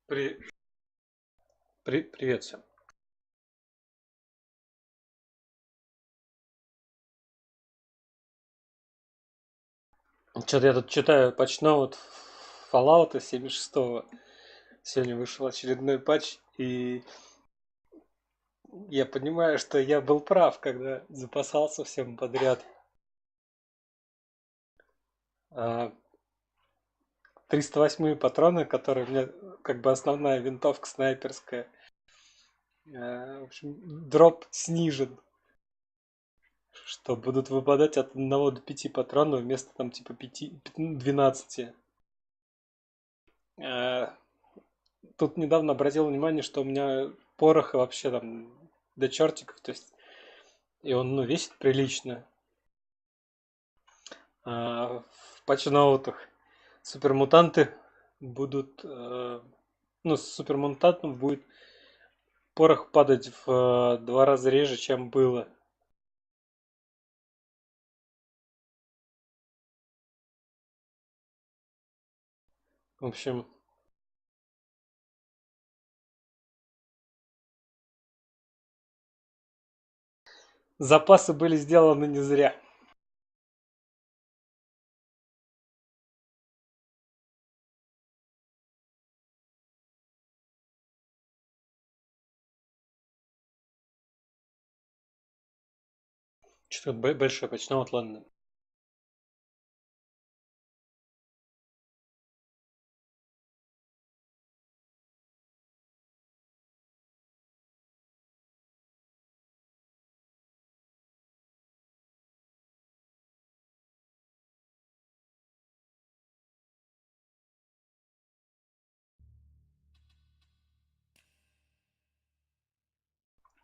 При... Привет всем. Что-то я тут читаю патчноут Fallout 76. Сегодня вышел очередной патч, и я понимаю, что я был прав, когда запасался всем подряд. 308 патроны, которые у меня как бы основная винтовка снайперская. В общем, дроп снижен, что будут выпадать от 1 до 5 патронов вместо там типа 12. Тут недавно обратил внимание, что у меня пороха вообще там до чертиков, то есть и он весит прилично. В патчноутах супермутанты будут, с супермутантом будет порох падать в 2 раза реже, чем было. В общем, запасы были сделаны не зря. Что-то большой патчноут, ладно.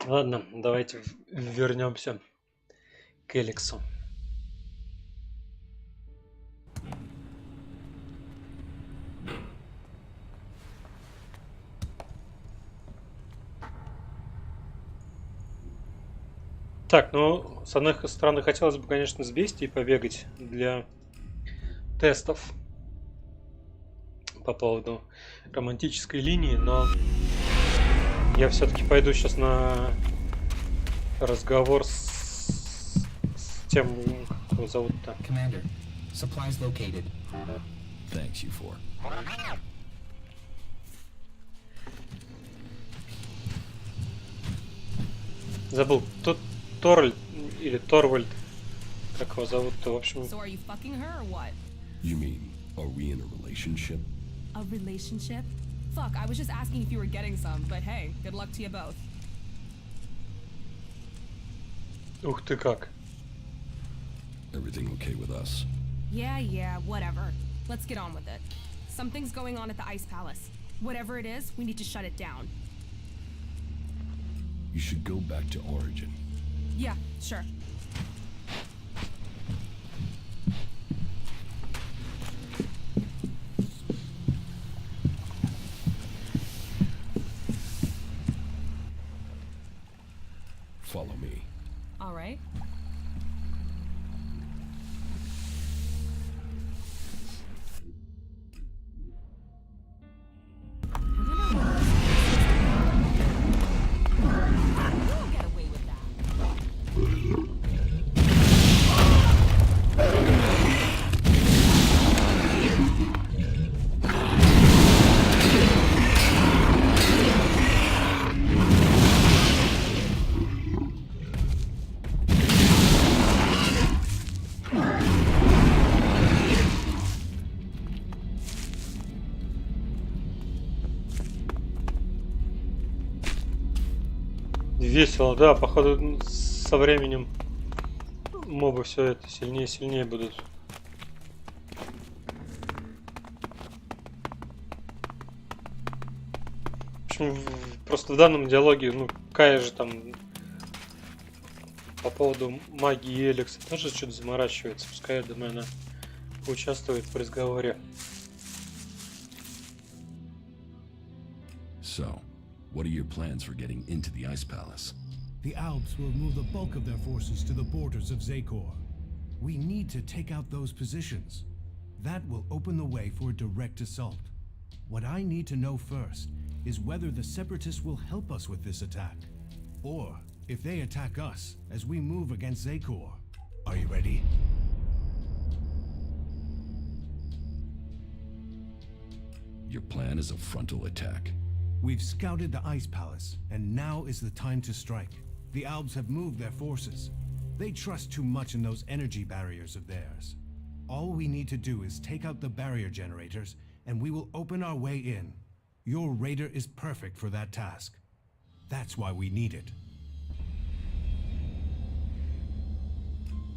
Ладно, давайте вернемся к Элексу. Так, с одной стороны, хотелось бы, конечно, с бестией побегать для тестов по поводу романтической линии, но я все-таки пойду сейчас на разговор с тем, как его зовут-то. Commander, supplies located. Thanks, you four. Забыл, тут Торль или Торвальд, как его зовут-то, в общем. So are you fucking her or what? You mean, are we in a relationship? A relationship? Fuck, I was just asking if you were getting some, but hey, good luck to you both. Ух ты как. Everything okay with us? Yeah, whatever. Let's get on with it. Something's going on at the Ice Palace. Whatever it is, we need to shut it down. You should go back to Origin. Yeah, sure. Follow me. All right. We'll get away with that. Весело, да, походу со временем мобы все это сильнее и сильнее будут. В общем, просто в данном диалоге, Кая же там по поводу магии Элекса тоже что-то заморачивается. Пускай, я думаю, она поучаствует в разговоре. So, what are your plans for getting into the Ice Palace? The Alps will move the bulk of their forces to the borders of Zakor. We need to take out those positions. That will open the way for a direct assault. What I need to know first is whether the Separatists will help us with this attack, or if they attack us as we move against Zakor. Are you ready? Your plan is a frontal attack. We've scouted the Ice Palace, and now is the time to strike. The Albs have moved their forces. They trust too much in those energy barriers of theirs. All we need to do is take out the barrier generators, and we will open our way in. Your raider is perfect for that task. That's why we need it.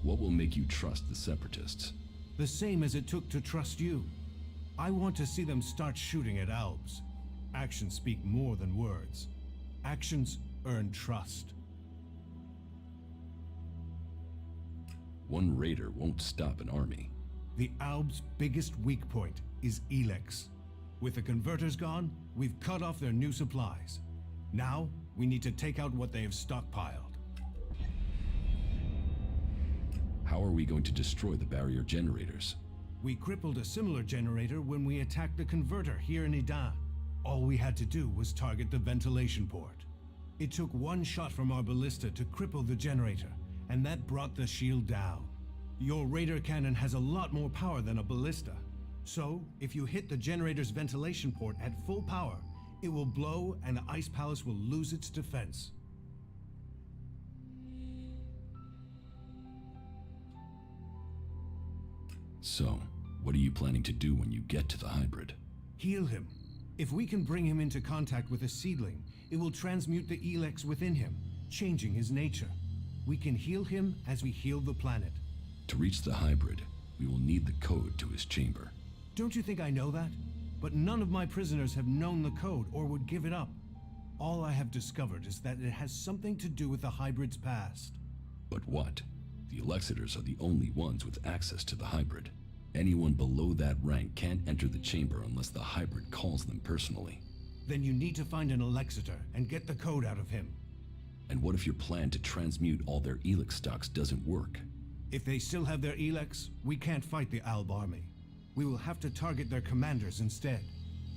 What will make you trust the Separatists? The same as it took to trust you. I want to see them start shooting at Albs. Actions speak more than words. Actions earn trust. One raider won't stop an army. The Albs' biggest weak point is Elex. With the converters gone, we've cut off their new supplies. Now, we need to take out what they have stockpiled. How are we going to destroy the barrier generators? We crippled a similar generator when we attacked the converter here in Idan. All we had to do was target the ventilation port. It took one shot from our ballista to cripple the generator, and that brought the shield down. Your radar cannon has a lot more power than a ballista. So, if you hit the generator's ventilation port at full power, it will blow and the Ice Palace will lose its defense. So, what are you planning to do when you get to the hybrid? Heal him. If we can bring him into contact with a seedling, it will transmute the Elex within him, changing his nature. We can heal him as we heal the planet. To reach the hybrid, we will need the code to his chamber. Don't you think I know that? But none of my prisoners have known the code or would give it up. All I have discovered is that it has something to do with the hybrid's past. But what? The Alexiters are the only ones with access to the hybrid. Anyone below that rank can't enter the chamber unless the hybrid calls them personally. Then you need to find an Alexiter and get the code out of him. And what if your plan to transmute all their Elex stocks doesn't work? If they still have their Elex, we can't fight the Alb army. We will have to target their commanders instead.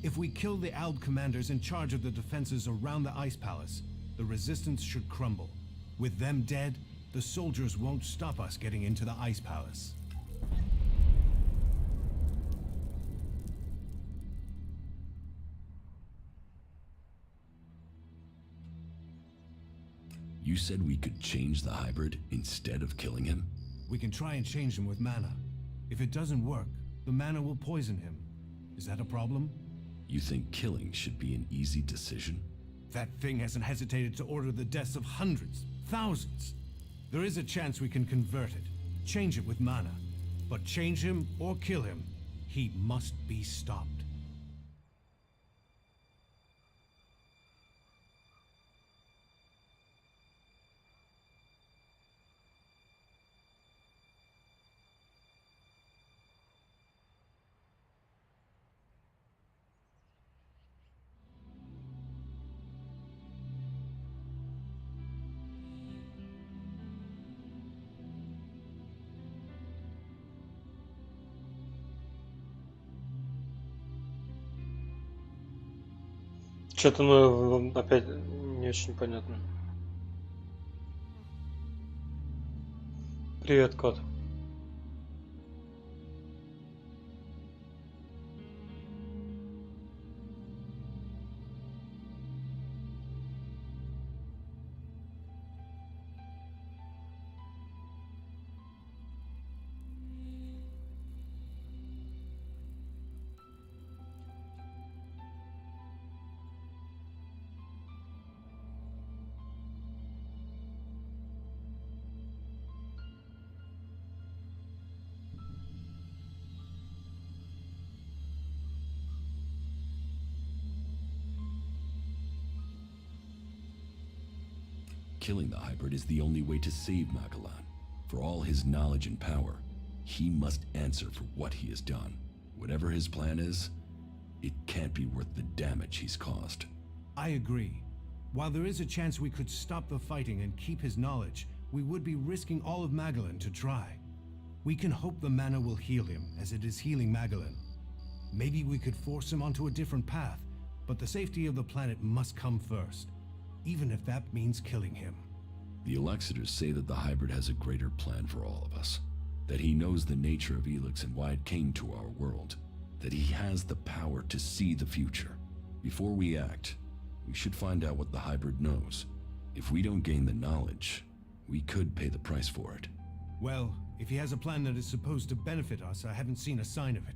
If we kill the Alb commanders in charge of the defenses around the Ice Palace, the resistance should crumble. With them dead, the soldiers won't stop us getting into the Ice Palace. You said we could change the hybrid instead of killing him? We can try and change him with mana. If it doesn't work, the mana will poison him. Is that a problem? You think killing should be an easy decision? That thing hasn't hesitated to order the deaths of hundreds, thousands. There is a chance we can convert it, change it with mana. But change him or kill him, he must be stopped. Что-то ну, опять не очень понятно. Привет, кот. Killing the hybrid is the only way to save Magalan. For all his knowledge and power, he must answer for what he has done. Whatever his plan is, it can't be worth the damage he's caused. I agree. While there is a chance we could stop the fighting and keep his knowledge, we would be risking all of Magalan to try. We can hope the mana will heal him, as it is healing Magalan. Maybe we could force him onto a different path, but the safety of the planet must come first, even if that means killing him. The Elexiters say that the hybrid has a greater plan for all of us. That he knows the nature of Elex and why it came to our world. That he has the power to see the future. Before we act, we should find out what the hybrid knows. If we don't gain the knowledge, we could pay the price for it. Well, if he has a plan that is supposed to benefit us, I haven't seen a sign of it.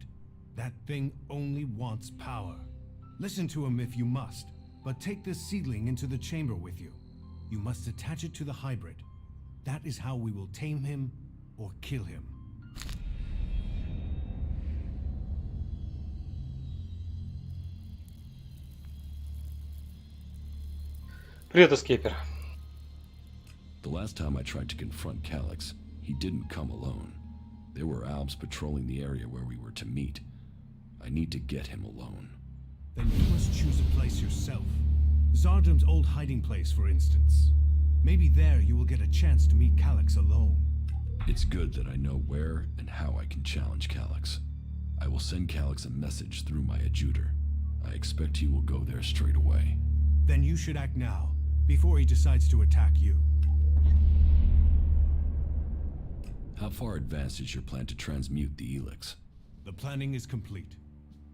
That thing only wants power. Listen to him if you must, but take this seedling into the chamber with you. You must attach it to the hybrid. That is how we will tame him or kill him. Привет, эскейпер. The last time I tried to confront Calyx, he didn't come alone. There were Albs patrolling the area where we were to meet. I need to get him alone. Then you must choose a place yourself. Zardum's old hiding place, for instance. Maybe there you will get a chance to meet Calyx alone. It's good that I know where and how I can challenge Calyx. I will send Calyx a message through my adjutor. I expect he will go there straight away. Then you should act now, before he decides to attack you. How far advanced is your plan to transmute the Elex? The planning is complete.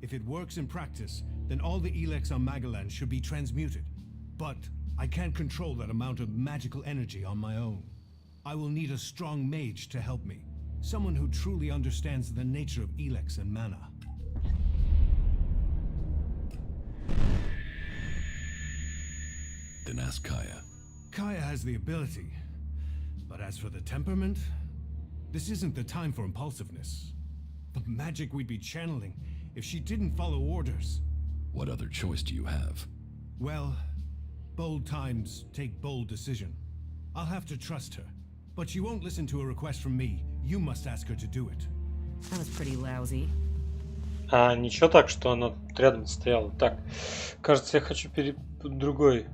If it works in practice, then all the Elex on Magalan should be transmuted. But I can't control that amount of magical energy on my own. I will need a strong mage to help me. Someone who truly understands the nature of Elex and mana. Then ask Kaya. Kaya has the ability. But as for the temperament, this isn't the time for impulsiveness. The magic we'd be channeling if she didn't follow orders. What other choice do you have? Well, bold times take bold decision. I'll have to trust her. But she won't listen to a request from me. You must ask her to do it. That was pretty lousy. А ничего так, что она тут рядом стояла. Так, кажется, я хочу другой.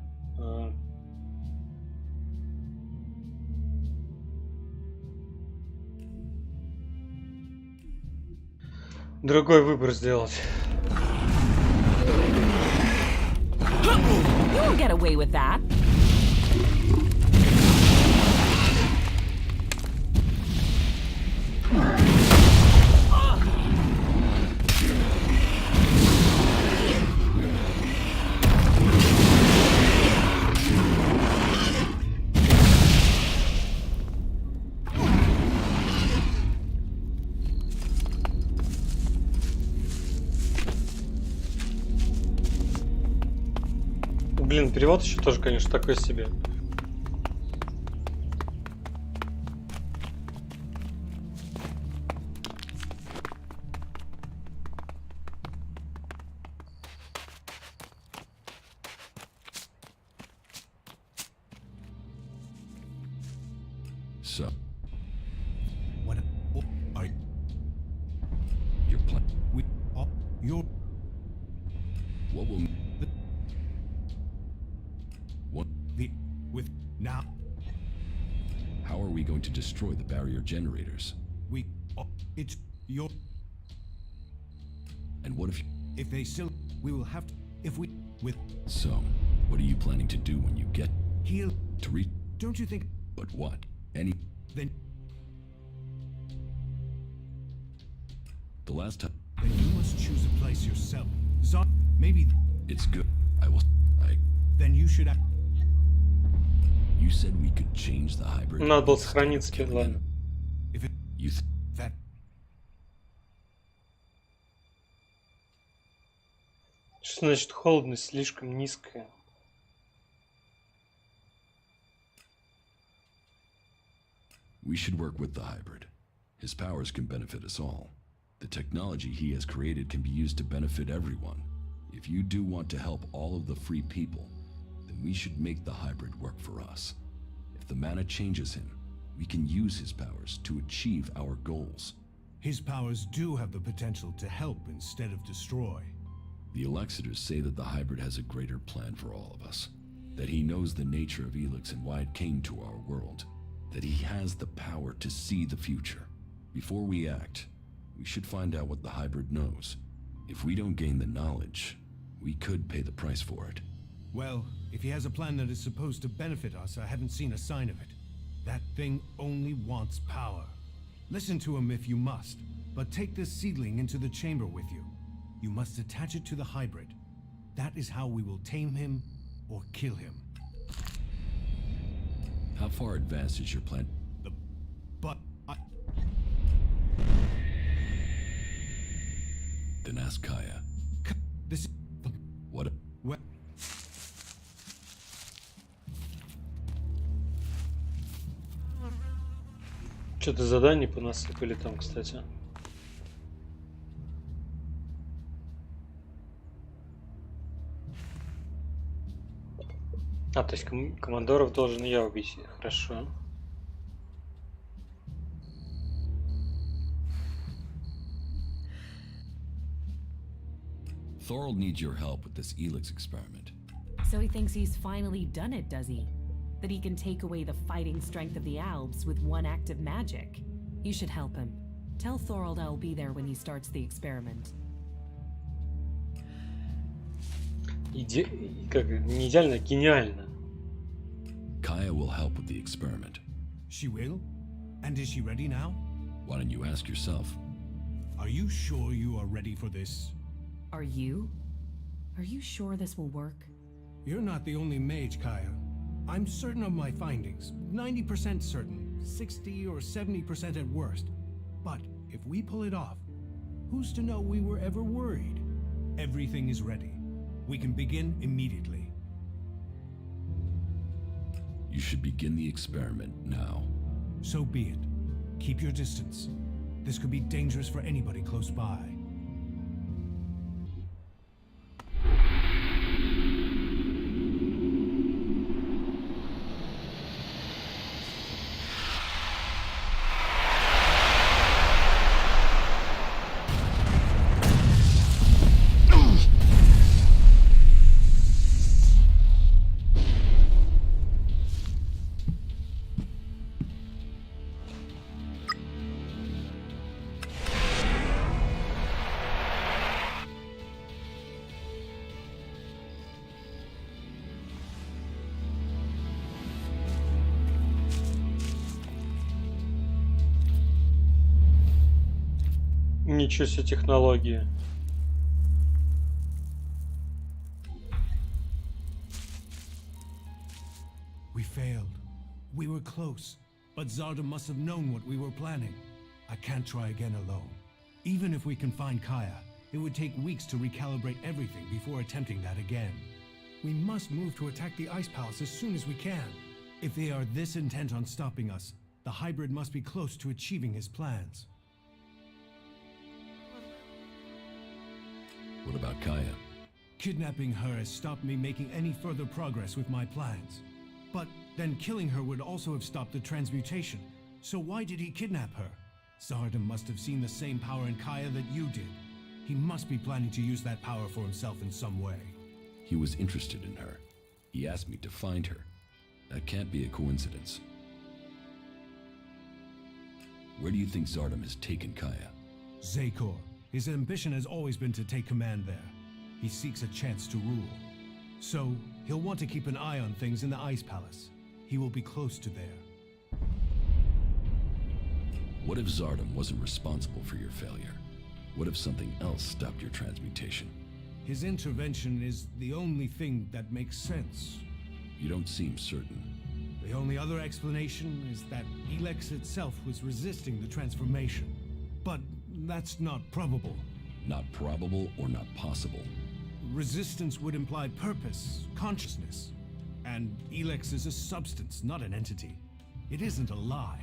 Другой выбор сделать. You won't get away with that. Блин, перевод еще тоже, конечно, такой себе. So, What are your plan. we all your What will. What? the with now How are we going to destroy the barrier generators? we it's your And what if they still we will have to if we with So, what are you planning to do when you get heal to reach? don't you think But what? Any. then The last time. you must choose a place yourself. Zod maybe It's good. I will. then you should act. You said we could change the hybrid. Надо было instead of сохраниться, killing ладно. him. If it You. that Что значит холодность слишком низкая? We should work with the hybrid. His powers can benefit us all. The technology he has created can be used to benefit everyone. If you do want to help all of the free people, then we should make the hybrid work for us. If the mana changes him, we can use his powers to achieve our goals. his powers do have the potential to help instead of destroy. The Elexiters say that the hybrid has a greater plan for all of us. That he knows the nature of Elex and why it came to our world. That he has the power to see the future. Before we act, we should find out what the hybrid knows. If we don't gain the knowledge, we could pay the price for it. Well, if he has a plan that is supposed to benefit us, I haven't seen a sign of it. That thing only wants power. Listen to him if you must, but take this seedling into the chamber with you. You must attach it to the hybrid. That is how we will tame him or kill him. How far advanced is your plan? Then ask Kaya. This... What? Well... Что-то заданий понасыпали там, кстати. А, то есть командоров должен я убить. Хорошо. Thorold needs your help with this Elex experiment. So he thinks he's finally done it, does he? That he can take away the fighting strength of the Albs with one act of magic. You should help him. Tell Thorold I'll be there when he starts the experiment. Как не идеально, гениально. Kaya will help with the experiment. She will? And is she ready now? Why don't you ask yourself? Are you sure you are ready for this? Are you? Are you sure this will work? You're not the only mage, Kaya. I'm certain of my findings. 90% certain. 60 or 70% at worst. But if we pull it off, who's to know we were ever worried? Everything is ready. We can begin immediately. You should begin the experiment now. So be it. Keep your distance. This could be dangerous for anybody close by. Ничего себе технологии. We failed. We were close, but Zarda must have known what we were planning. I can't try again alone. Even if we can find Kaya, it would take weeks to recalibrate everything before attempting that again. We must move to attack the Ice Palace as soon as we can. If they are this intent on stopping us, the hybrid must be close to achieving his plans. What about Kaya? Kidnapping her has stopped me making any further progress with my plans. But then killing her would also have stopped the transmutation. So why did he kidnap her? Zarda must have seen the same power in Kaya that you did. He must be planning to use that power for himself in some way. He was interested in her. He asked me to find her. That can't be a coincidence. Where do you think Zardom has taken Kaya? Zakor. His ambition has always been to take command there. He seeks a chance to rule. So, he'll want to keep an eye on things in the Ice Palace. He will be close to there. What if Zardom wasn't responsible for your failure? What if something else stopped your transmutation? His intervention is the only thing that makes sense. You don't seem certain. The only other explanation is that Elex itself was resisting the transformation. But that's not probable. Not probable or not possible. Resistance would imply purpose, consciousness. And Elex is a substance, not an entity. It isn't alive.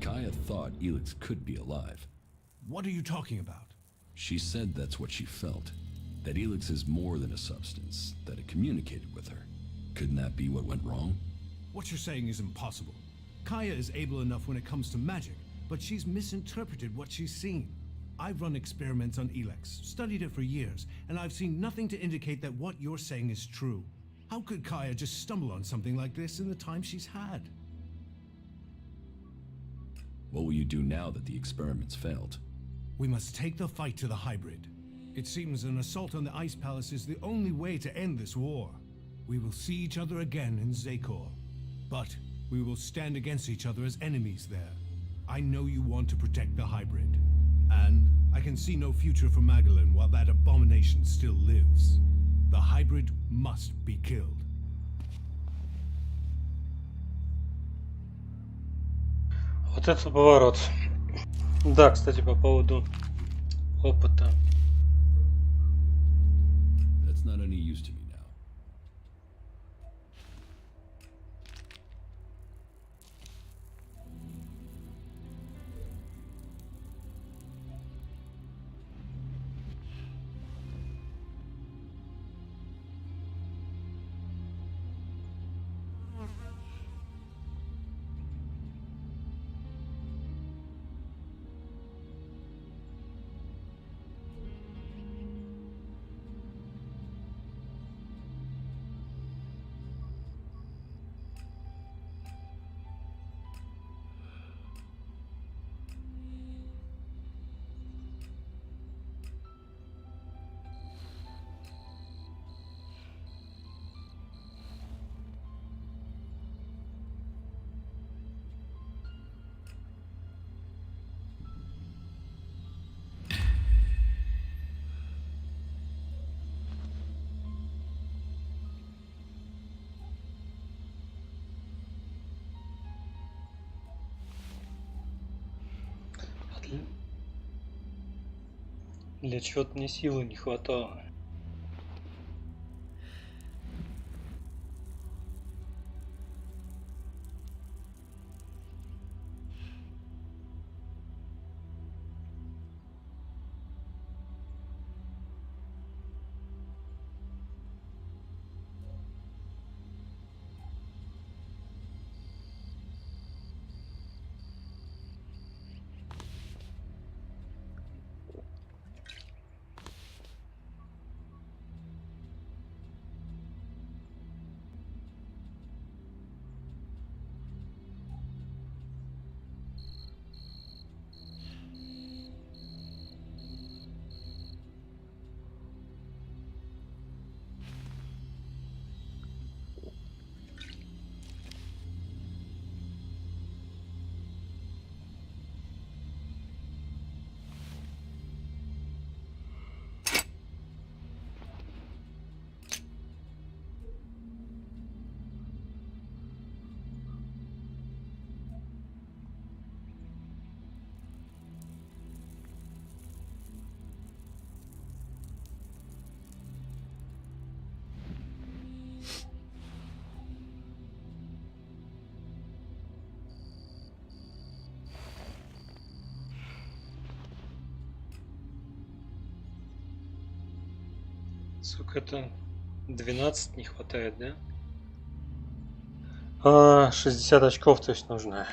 Kaya thought Elex could be alive. What are you talking about? She said that's what she felt. That Elex is more than a substance, that it communicated with her. Couldn't that be what went wrong? What you're saying is impossible. Kaya is able enough when it comes to magic, but she's misinterpreted what she's seen. I've run experiments on Elex, studied it for years, and I've seen nothing to indicate that what you're saying is true. How could Kaya just stumble on something like this in the time she's had? What will you do now that the experiments failed? We must take the fight to the hybrid. It seems an assault on the Ice Palace is the only way to end this war. We will see each other again in Zakor. But we will stand against each other as enemies there. I know you want to protect the hybrid. And I can see no future for Magellan while that abomination still lives. The hybrid must be killed. Вот это поворот. Да, кстати, по поводу опыта. That's not any use to me now. Для чего-то мне силы не хватало. Сколько это? 12 не хватает, да? 60 очков, то есть нужно.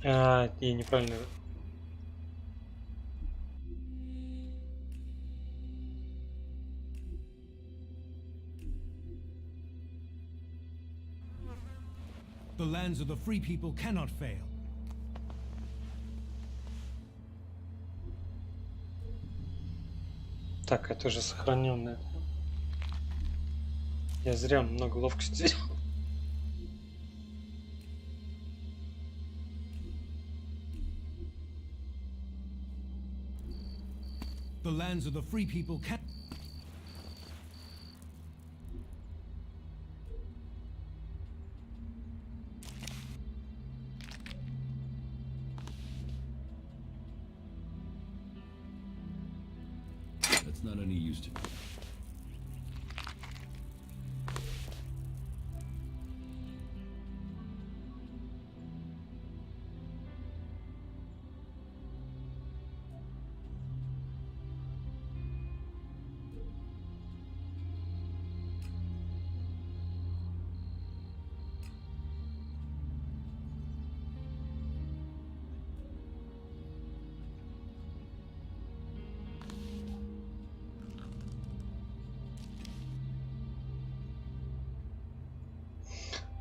Я неправильно. The lands of the free people cannot fail. Так, это же сохраненное. Я зря много ловкости сделал. The lands of the free people can... That's not any use to me.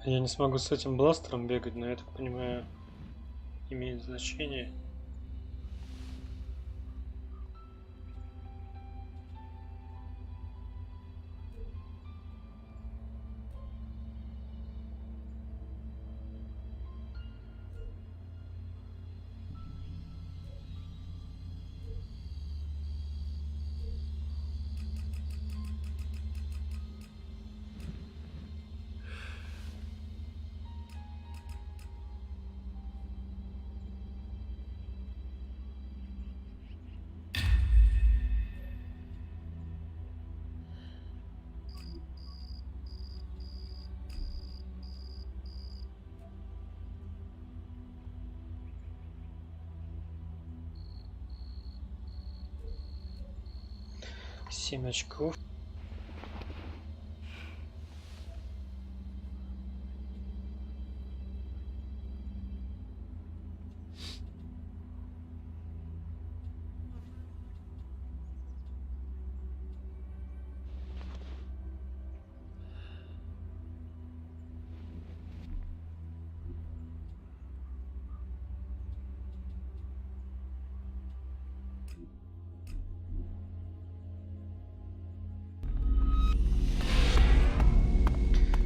Я не смогу с этим бластером бегать, но я так понимаю, имеет значение. Семь очков.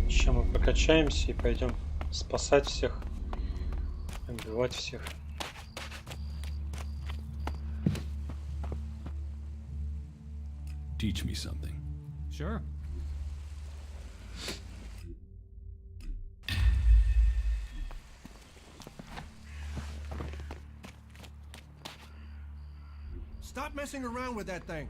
Сейчас мы прокачаемся и пойдем спасать всех, убивать всех. Teach me something. Sure. Stop messing around with that thing.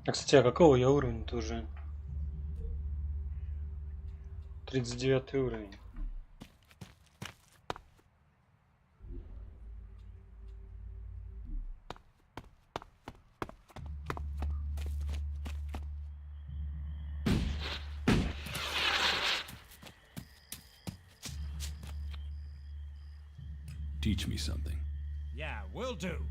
А, кстати, а какого я уровня-то уже? 39 уровень. Teach me something. Yeah, will do.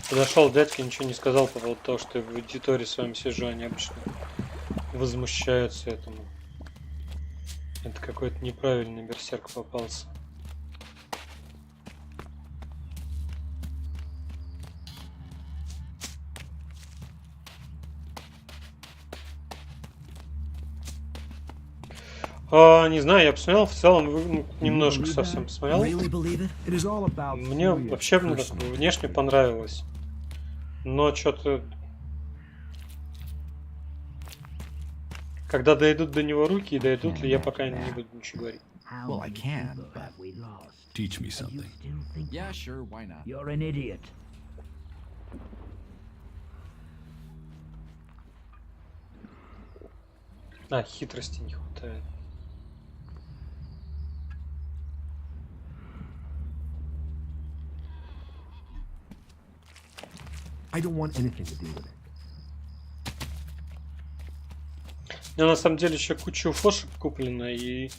Подошел дядька, ничего не сказал по поводу того, что я в аудитории с вами сижу, они обычно возмущаются этому. Это какой-то неправильный берсерк попался. Не знаю, я посмотрел, в целом немножко совсем посмотрел. Мне вообще внешне понравилось. Но что-то... Когда дойдут до него руки и дойдут ли, я пока не буду ничего говорить. Well, I can, but... Teach me something. Yeah, sure, why not? You're an idiot. Хитрости не хватает. I don't want anything to do with it. У меня на самом деле еще куча фошек куплено, и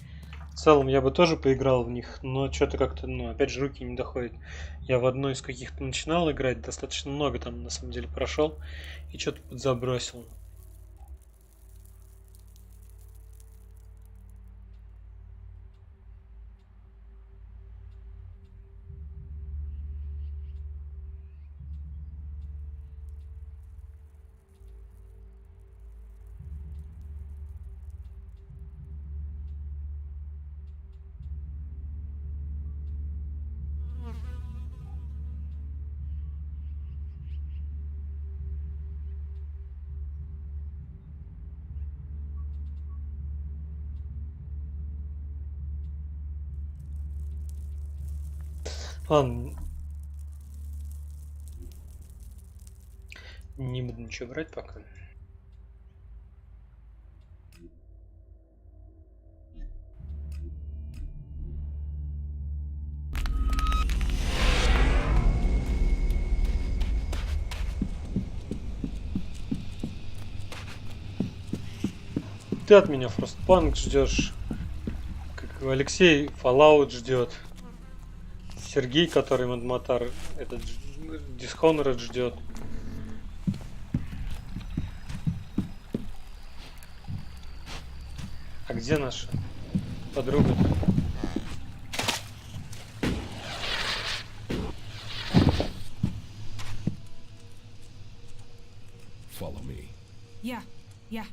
В целом я бы тоже поиграл в них, но что-то как-то, ну, опять же, руки не доходят. Я в одной из каких-то начинал играть, достаточно много там, на самом деле, прошел, и что-то подзабросил. Ладно, не буду ничего брать пока. Ты от меня Frostpunk ждешь, как Алексей Fallout ждет, Сергей, который Мадматар, этот Dishonored ждет. А где наша подруга? Follow me. Yeah, yeah.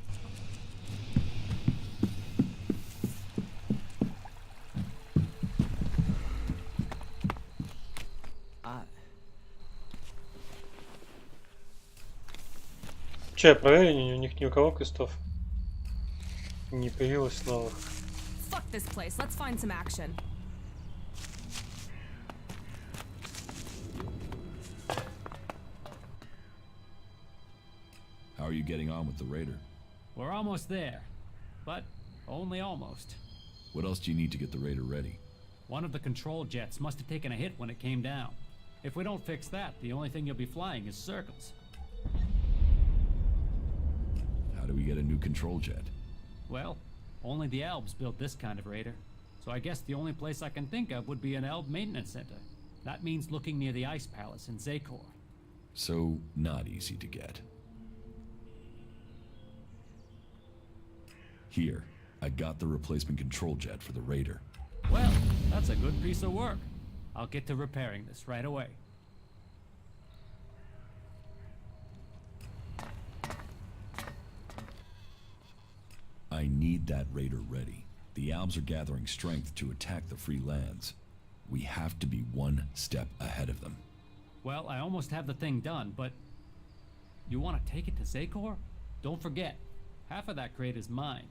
Че, я проверю, у них ни у кого квестов не появилось новых. Fuck this place. Let's find some action. How are you getting on with the raider? We're almost there. But only almost. What else do you need to get the raider ready? One of the control jets must have taken a hit when it came down. If we don't fix that, the only thing you'll be flying is circles. How do we get a new control jet? Well, only the Elves built this kind of raider. So I guess the only place I can think of would be an Elf maintenance center. That means looking near the Ice Palace in Zakor. So, not easy to get. Here, I got the replacement control jet for the raider. Well, that's a good piece of work. I'll get to repairing this right away. I need that raider ready. The Albs are gathering strength to attack the free lands. We have to be one step ahead of them. Well, I almost have the thing done, but... You want to take it to Zakor? Don't forget, half of that crate is mine.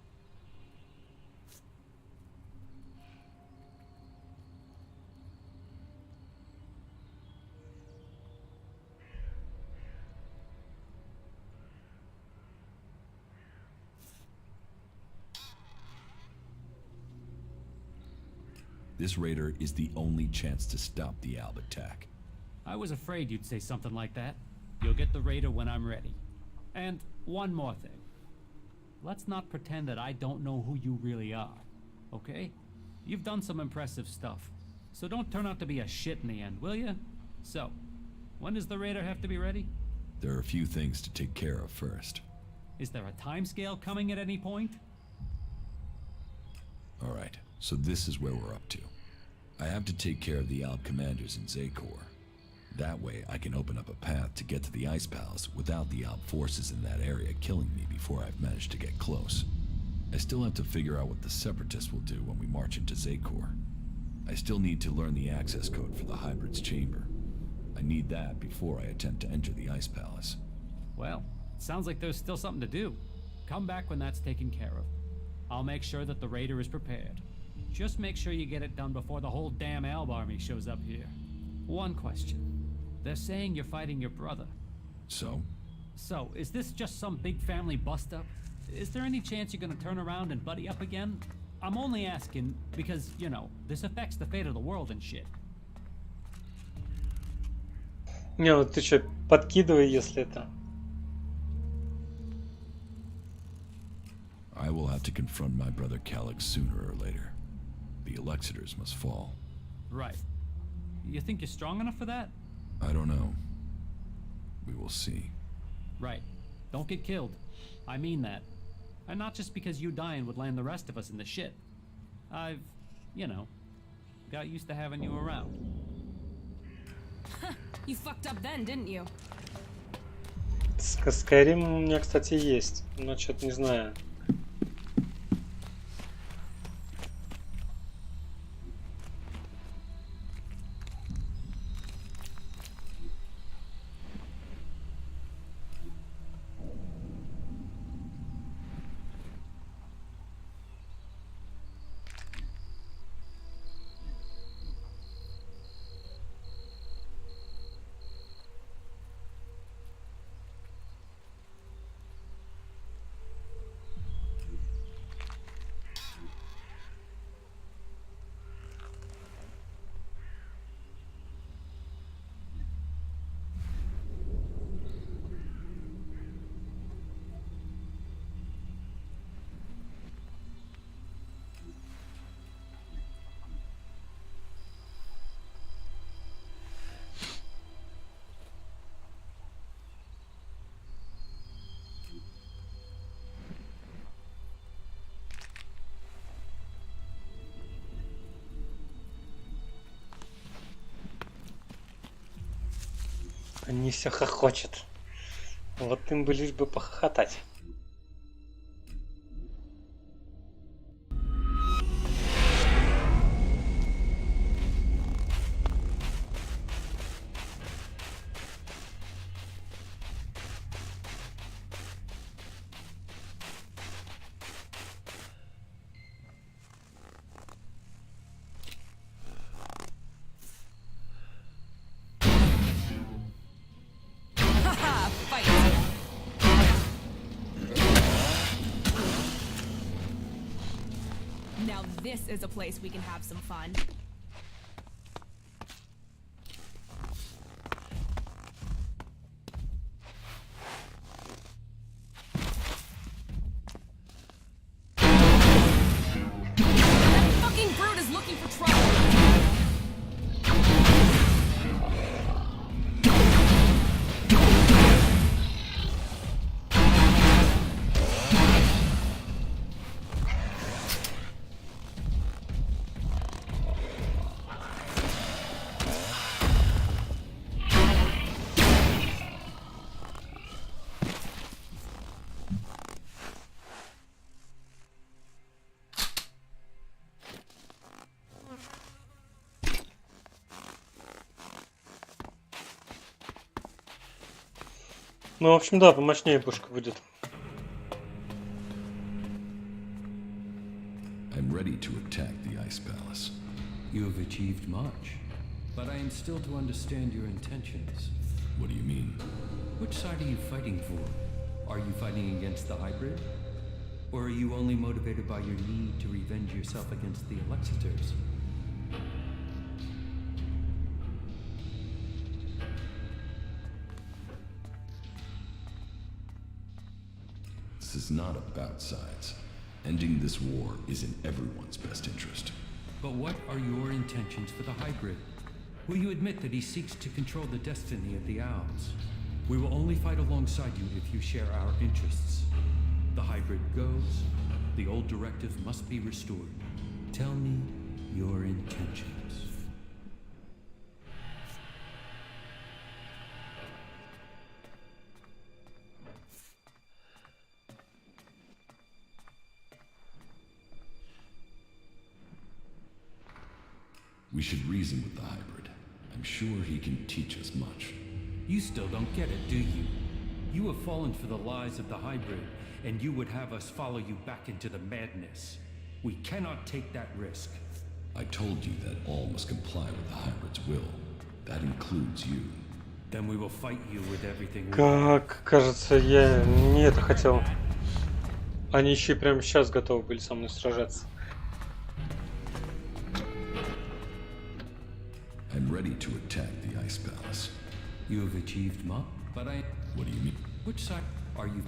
This raider is the only chance to stop the Alb attack. I was afraid you'd say something like that. You'll get the raider when I'm ready. And one more thing. Let's not pretend that I don't know who you really are, okay? You've done some impressive stuff, so don't turn out to be a shit in the end, will you? So, when does the raider have to be ready? There are a few things to take care of first. Is there a timescale coming at any point? Alright, so this is where we're up to. I have to take care of the Alb commanders in Zakor. That way I can open up a path to get to the Ice Palace without the Alb forces in that area killing me before I've managed to get close. I still have to figure out what the Separatists will do when we march into Zakor. I still need to learn the access code for the Hybrid's chamber. I need that before I attempt to enter the Ice Palace. Well, it sounds like there's still something to do. Come back when that's taken care of. I'll make sure that the raider is prepared. Just make sure you get it done before the whole damn Alb army shows up here. One question. They're saying you're fighting your brother. So? So, is this just some big family bust-up? Is there any chance you're gonna turn around and buddy up again? I'm only asking because, you know, this affects the fate of the world and shit. Не, вот ты что, подкидывай, если это. I will have to confront my brother Calix sooner or later. The Elexitors must fall. Right. You think you're strong enough for that? I don't know. We will see. Right. Don't get killed. I mean that. And not just because you dying would land the rest of us in the shit. I've, you know, got used to having you around. You fucked up then, didn't you? Скайрим у меня, кстати, есть, но что-то не знаю. Они все хохочут. Вот им бы лишь бы похохотать. Haha, fight! Now this is a place we can have some fun. That fucking brute is looking for trouble! Ну, в общем, да, помощнее пушка будет. I'm ready to attack the Ice Palace. You have achieved much, but I am still to understand your intentions. What do you mean? Which side are you fighting for? Are you fighting against the hybrid? Or are you only motivated by your need to revenge yourself against the Elexitors? This is not about sides. Ending this war is in everyone's best interest. But what are your intentions for the hybrid? Will you admit that he seeks to control the destiny of the Owls? We will only fight alongside you if you share our interests. The hybrid goes, the old directive must be restored. Tell me your intentions. We should reason with the hybrid. I'm sure he can teach us much. You still don't get it, do you? You have fallen for the lies of the hybrid, and you would have us follow you back into the madness. We cannot take that risk. I told you that all must comply with the hybrid's will. That includes you. Then we will fight you with everything we Как, кажется, я не это хотел. Они еще и прямо сейчас готовы были со мной сражаться. I'm ready to attack the Ice Palace. You have achieved much, but I... What do you mean? Which side are you...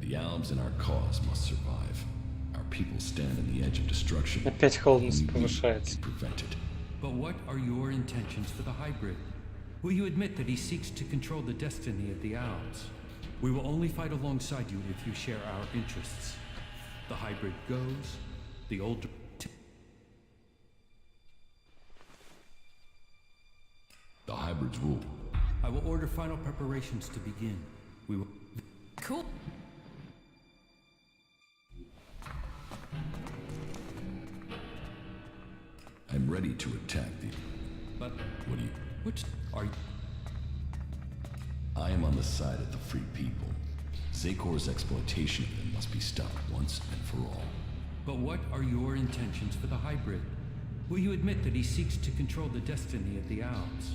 The Albs and our cause must survive. Our people stand on the edge of destruction. Опять холодность Only we повышается. can prevent it. But what are your intentions for the hybrid? Will you admit that he seeks to control the destiny of the Owls? We will only fight alongside you if you share our interests. The hybrid goes, the old... The hybrids rule. I will order final preparations to begin. We will... Cool. I'm ready to attack the... But What do you... which are you... I am on the side of the free people. Zakor's exploitation of them must be stopped once and for all. But what are your intentions for the hybrid? Will you admit that he seeks to control the destiny of the Owls?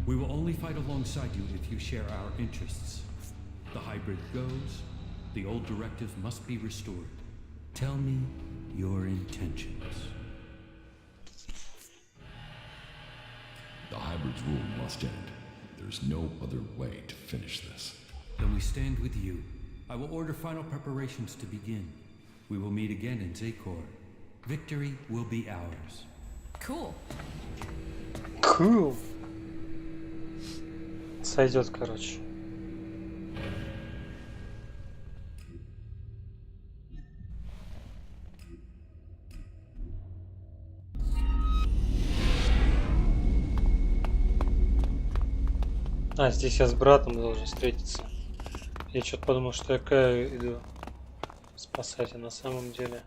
We will only fight alongside you if you share our interests. The hybrid goes, the old directive must be restored. Tell me your intentions. The hybrid's rule must end. There's no other way to finish this. Then we stand with you. I will order final preparations to begin. We will meet again in Zakor. Victory will be ours. Cool. Cool. Сойдет, короче. А, здесь я с братом должен встретиться. Я что-то подумал, что я Каю иду спасать, а на самом деле...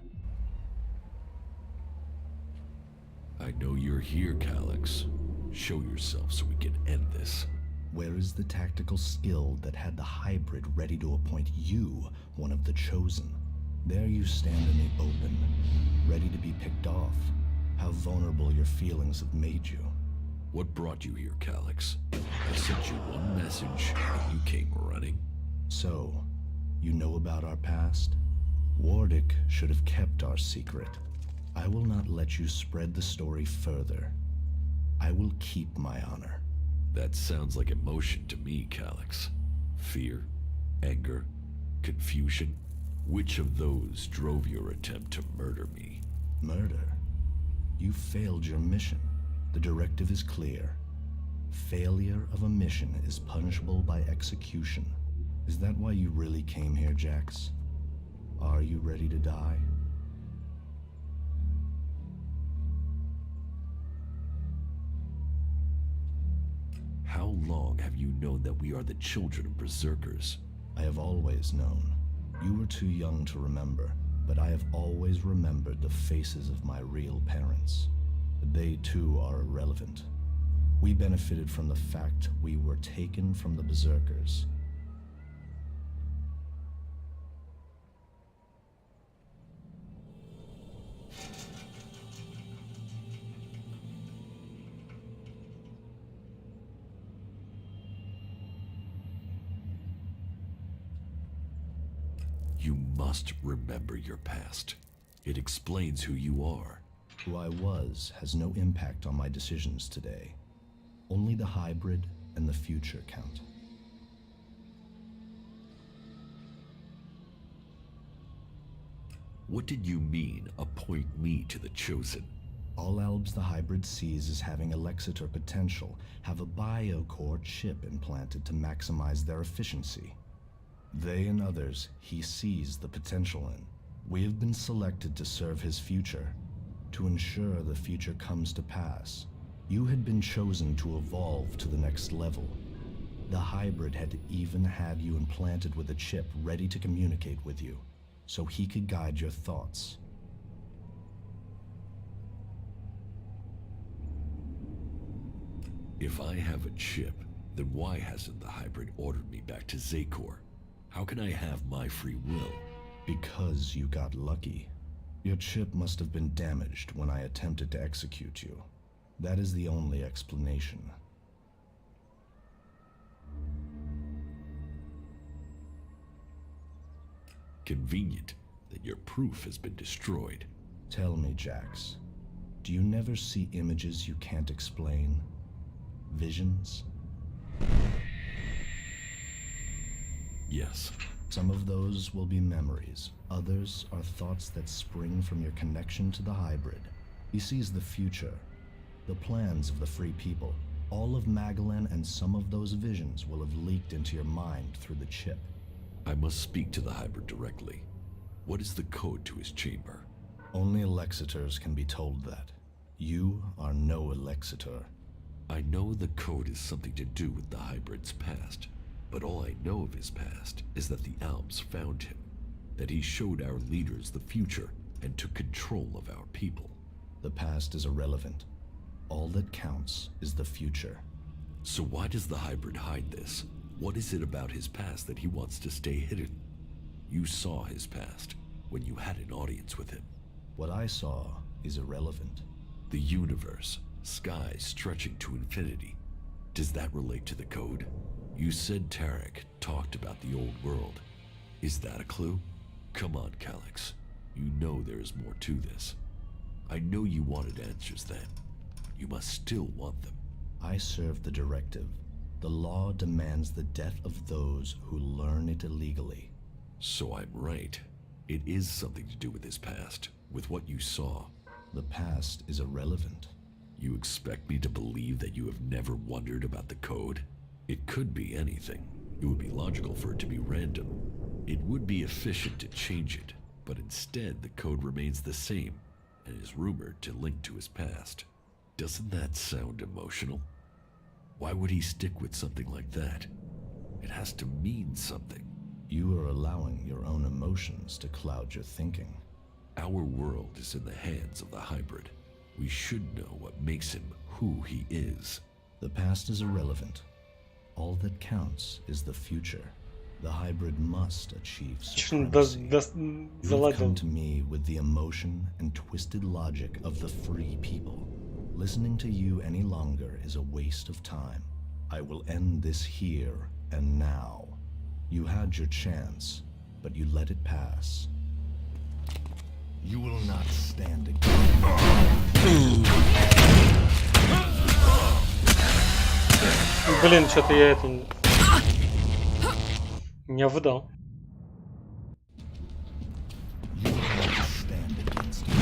I know you're here, Calyx. Show yourself so we can end this. Where is the tactical skill that had the hybrid ready to appoint you one of the chosen? There you stand in the open, ready to be picked off. How vulnerable your feelings have made you. What brought you here, Calyx? I sent you one message, and you came running. So, you know about our past? Wardick should have kept our secret. I will not let you spread the story further. I will keep my honor. That sounds like emotion to me, Calyx. Fear, anger, confusion. Which of those drove your attempt to murder me? Murder? You failed your mission. The directive is clear. Failure of a mission is punishable by execution. Is that why you really came here, Jax? Are you ready to die? How long have you known that we are the children of berserkers? I have always known. You were too young to remember, but I have always remembered the faces of my real parents. They too are irrelevant. We benefited from the fact we were taken from the berserkers. You must remember your past. It explains who you are. Who I was has no impact on my decisions today. Only the hybrid and the future count. What did you mean, appoint me to the Chosen? All Albs the hybrid sees as having Alexitor potential have a biocore chip implanted to maximize their efficiency. They and others he sees the potential in. We have been selected to serve his future, to ensure the future comes to pass. You had been chosen to evolve to the next level. The hybrid had even had you implanted with a chip ready to communicate with you, so he could guide your thoughts. If I have a chip, then why hasn't the hybrid ordered me back to Zakor? How can I have my free will? Because you got lucky. Your chip must have been damaged when I attempted to execute you. That is the only explanation. Convenient that your proof has been destroyed. Tell me, Jax, do you never see images you can't explain? Visions? Yes, Some of those will be memories. Others are thoughts that spring from your connection to the hybrid. He sees the future, the plans of the free people. All of Magalan and some of those visions will have leaked into your mind through the chip. I must speak to the hybrid directly. What is the code to his chamber? Only Alexiters can be told that. You are no Alexiter. I know the code is something to do with the hybrid's past, but all I know of his past is that the Alps found him, that he showed our leaders the future and took control of our people. The past is irrelevant. All that counts is the future. So why does the hybrid hide this? What is it about his past that he wants to stay hidden? You saw his past when you had an audience with him. What I saw is irrelevant. The universe, skies stretching to infinity. Does that relate to the code? You said Tarek talked about the old world. Is that a clue? Come on, Calyx. You know there is more to this. I know you wanted answers then. You must still want them. I serve the directive. The law demands the death of those who learn it illegally. So I'm right. It is something to do with his past, with what you saw. The past is irrelevant. You expect me to believe that you have never wondered about the code? It could be anything. It would be logical for it to be random. It would be efficient to change it, but instead the code remains the same and is rumored to link to his past. Doesn't that sound emotional? Why would he stick with something like that? It has to mean something. You are allowing your own emotions to cloud your thinking. Our world is in the hands of the hybrid. We should know what makes him who he is. The past is irrelevant. All that counts is the future. The hybrid must achieve supremacy. You have come to me with the emotion and twisted logic of the free people. Listening to you any longer is a waste of time. I will end this here and now. You had your chance, but you let it pass. You will not stand again. Блин, что-то я это не ожидал. You will not stand against me.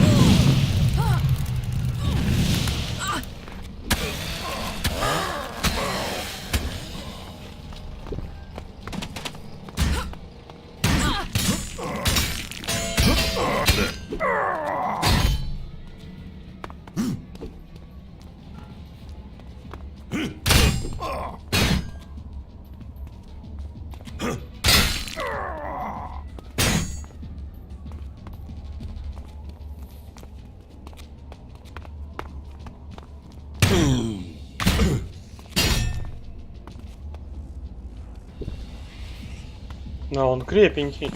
Но он крепенький.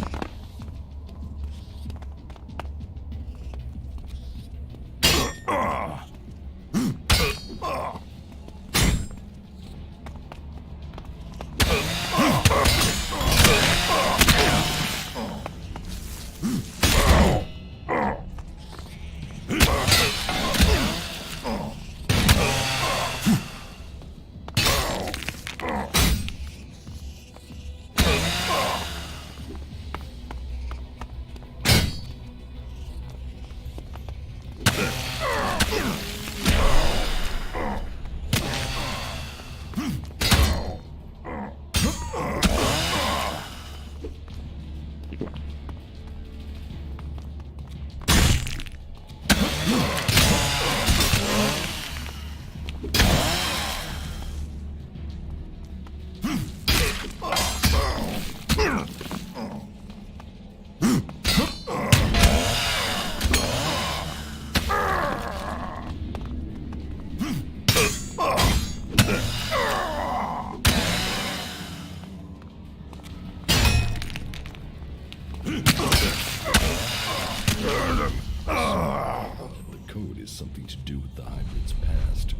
Something to do with the hybrid's past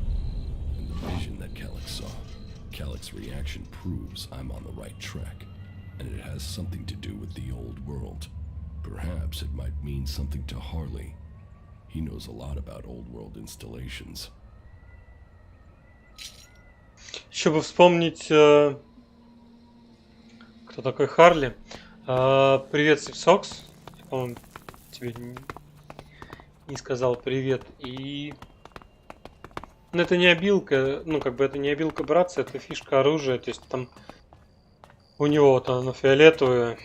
and the vision that Calyx saw. Calyx's reaction proves I'm on the right track, and it has something to do with the old world. Perhaps it might mean something to Harley. He knows a lot about old world installations. Еще бы вспомнить, кто такой Харли. Привет, Сокс. Я, по-моему, тебе не сказал привет. И... Ну, это не обилка, ну, как бы это не обилка братца, это фишка оружия. То есть там у него вот оно фиолетовое.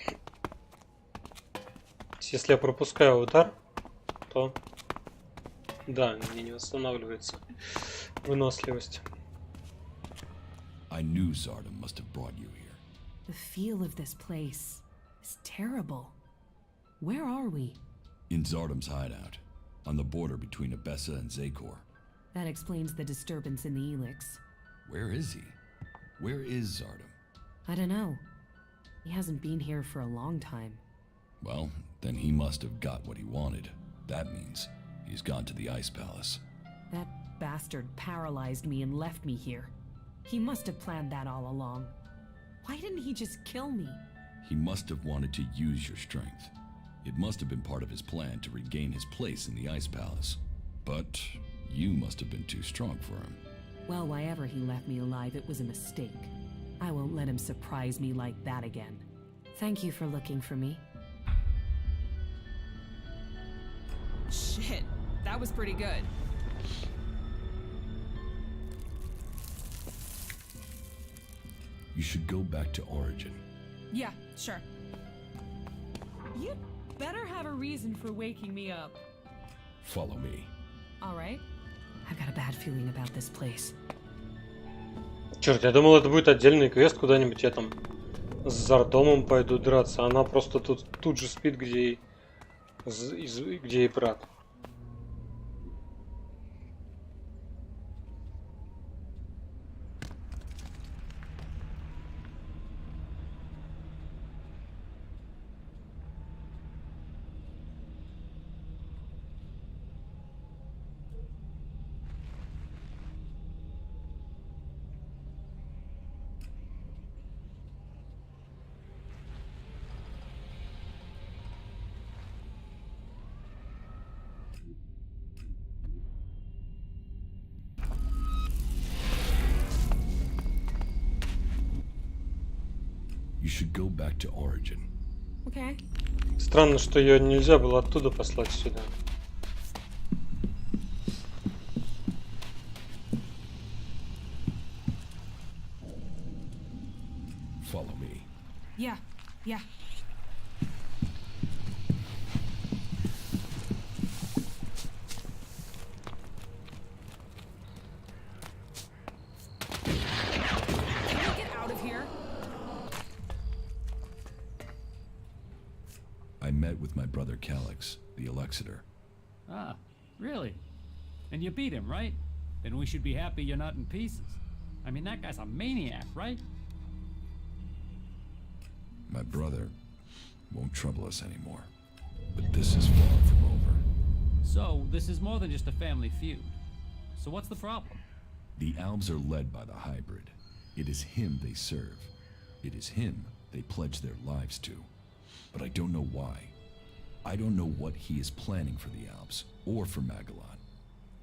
Если я пропускаю удар, то... Да, мне не восстанавливается выносливость. I knew Zardom must have brought you here. The feel of this place is terrible. Where are we? In Zardom's hideout, on the border between Abessa and Zakor. That explains the disturbance in the Elex. Where is he? Where is Zardom? I don't know. He hasn't been here for a long time. Well, then he must have got what he wanted. That means he's gone to the Ice Palace. That bastard paralyzed me and left me here. He must have planned that all along. Why didn't he just kill me? He must have wanted to use your strength. It must have been part of his plan to regain his place in the Ice Palace. But you must have been too strong for him. Well, why ever he left me alive, it was a mistake. I won't let him surprise me like that again. Thank you for looking for me. Shit, that was pretty good. You should go back to Origin. Yeah, sure. You'd better have a reason for waking me up. Follow me. All right. I've got a bad feeling about this place. Черт, я думал, это будет отдельный квест куда-нибудь. Я там с Зардомом пойду драться. Она просто тут же спит, где и брат. You should go back to Origin. Okay. Странно, что ее нельзя было оттуда послать сюда. Follow me. Yeah, yeah. Can we get out of here? I met with my brother Elex, the Elexitor. Ah, really? And you beat him, right? Then we should be happy you're not in pieces. I mean, that guy's a maniac, right? My brother won't trouble us anymore. But this is far from over. So, this is more than just a family feud. So what's the problem? The Albs are led by the hybrid. It is him they serve. It is him they pledge their lives to. But I don't know why. I don't know what he is planning for the Albs, or for Magellan.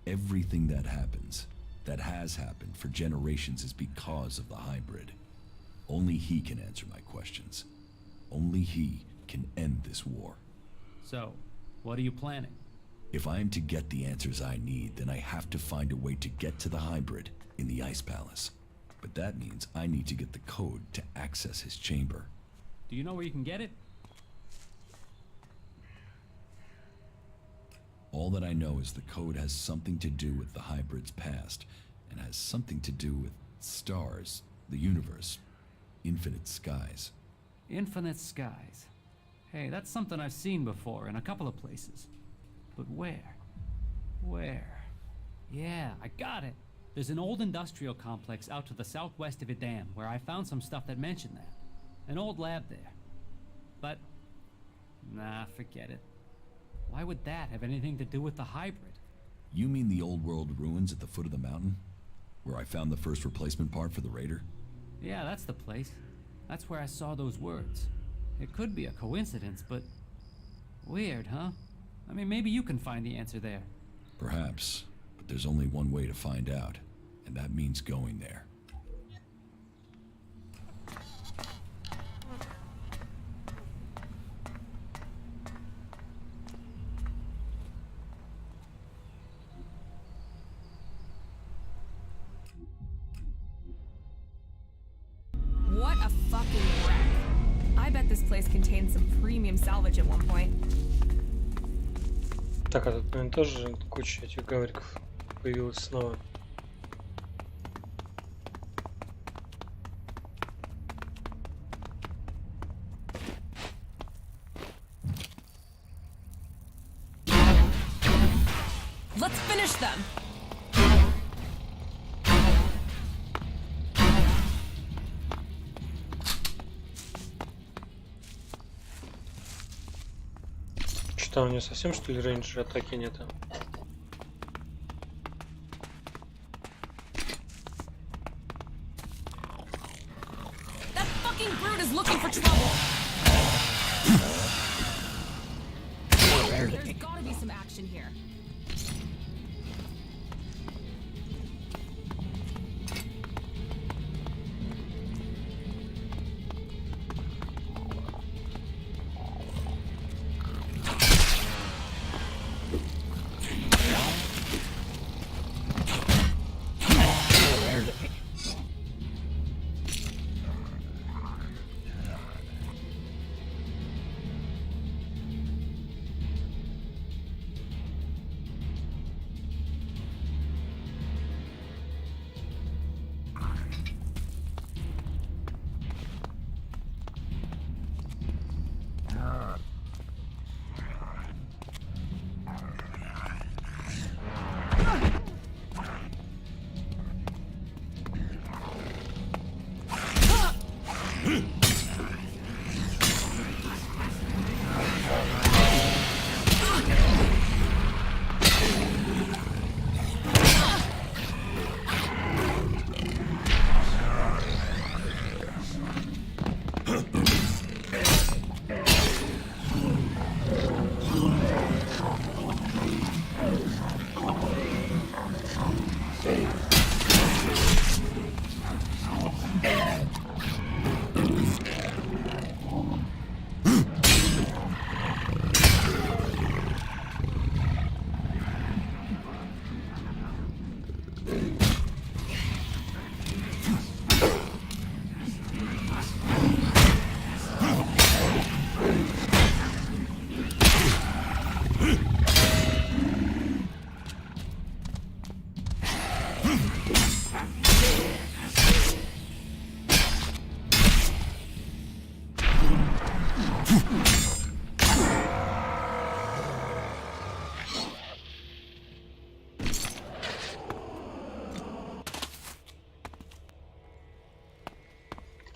Everything that happens, that has happened for generations, is because of the hybrid. Only he can answer my questions. Only he can end this war. So, what are you planning? If I am to get the answers I need, then I have to find a way to get to the hybrid in the Ice Palace. But that means I need to get the code to access his chamber. Do you know where you can get it? All that I know is the code has something to do with the hybrid's past, and has something to do with stars, the universe, infinite skies. Infinite skies. Hey, that's something I've seen before in a couple of places. But where? Where? Yeah, I got it. There's an old industrial complex out to the southwest of Idan where I found some stuff that mentioned that. An old lab there. But, nah, forget it. Why would that have anything to do with the hybrid? You mean the old world ruins at the foot of the mountain? Where I found the first replacement part for the Raider? Yeah, that's the place. That's where I saw those words. It could be a coincidence, but... weird, huh? I mean, maybe you can find the answer there. Perhaps, but there's only one way to find out, and that means going there. What a fucking wreck. I bet this place contained some premium salvage at one point. Так, а тут, наверное, тоже куча этих гавриков появилась снова. Let's finish them. Что, у нее совсем, что ли, рейнджа атаки нету? That fucking brute is looking for trouble. There's gotta be some action here.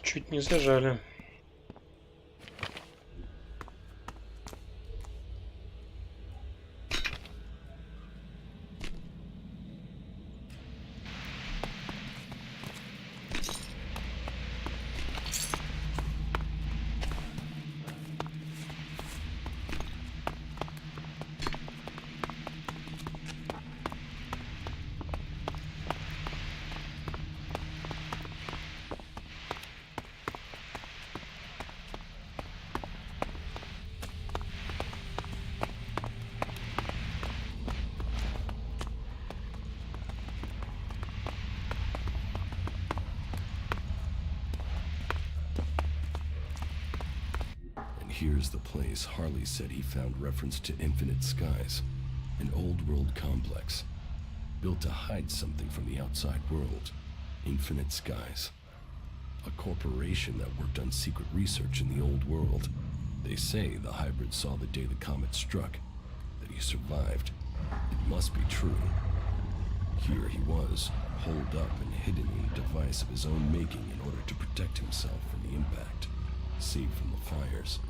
Чуть не зажали. Here's the place Harley said he found reference to Infinite Skies, an old world complex, built to hide something from the outside world. Infinite Skies. A corporation that worked on secret research in the old world. They say the hybrid saw the day the comet struck, that he survived. It must be true. Here he was, holed up and hidden in a device of his own making in order to protect himself from the impact, saved from the fires,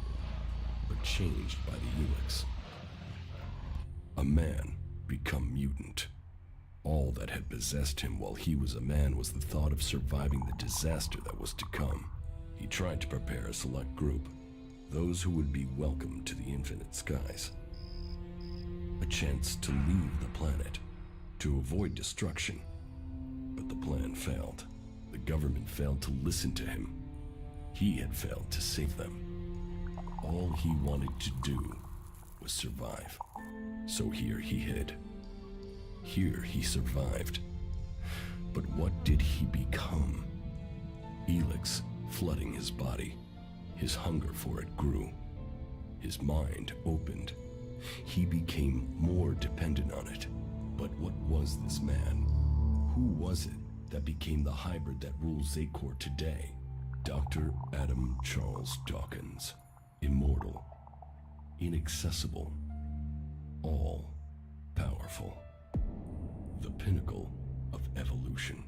but changed by the Elex. A man become mutant. All that had possessed him while he was a man was the thought of surviving the disaster that was to come. He tried to prepare a select group, those who would be welcomed to the Infinite Skies. A chance to leave the planet, to avoid destruction. But the plan failed. The government failed to listen to him. He had failed to save them. All he wanted to do was survive. So here he hid. Here he survived. But what did he become? Elex flooding his body. His hunger for it grew. His mind opened. He became more dependent on it. But what was this man? Who was it that became the hybrid that rules Zakor today? Dr. Adam Charles Dawkins. Immortal. Inaccessible. All-powerful. The pinnacle of evolution.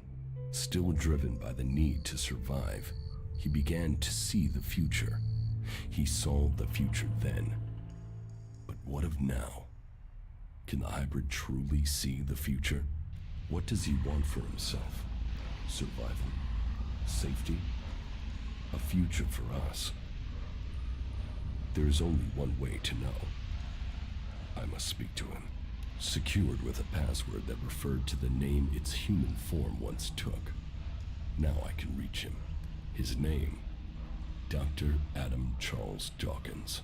Still driven by the need to survive, he began to see the future. He saw the future then. But what of now? Can the hybrid truly see the future? What does he want for himself? Survival? Safety? A future for us? There is only one way to know. I must speak to him. Secured with a password that referred to the name its human form once took. Now I can reach him. His name, Dr. Adam Charles Dawkins.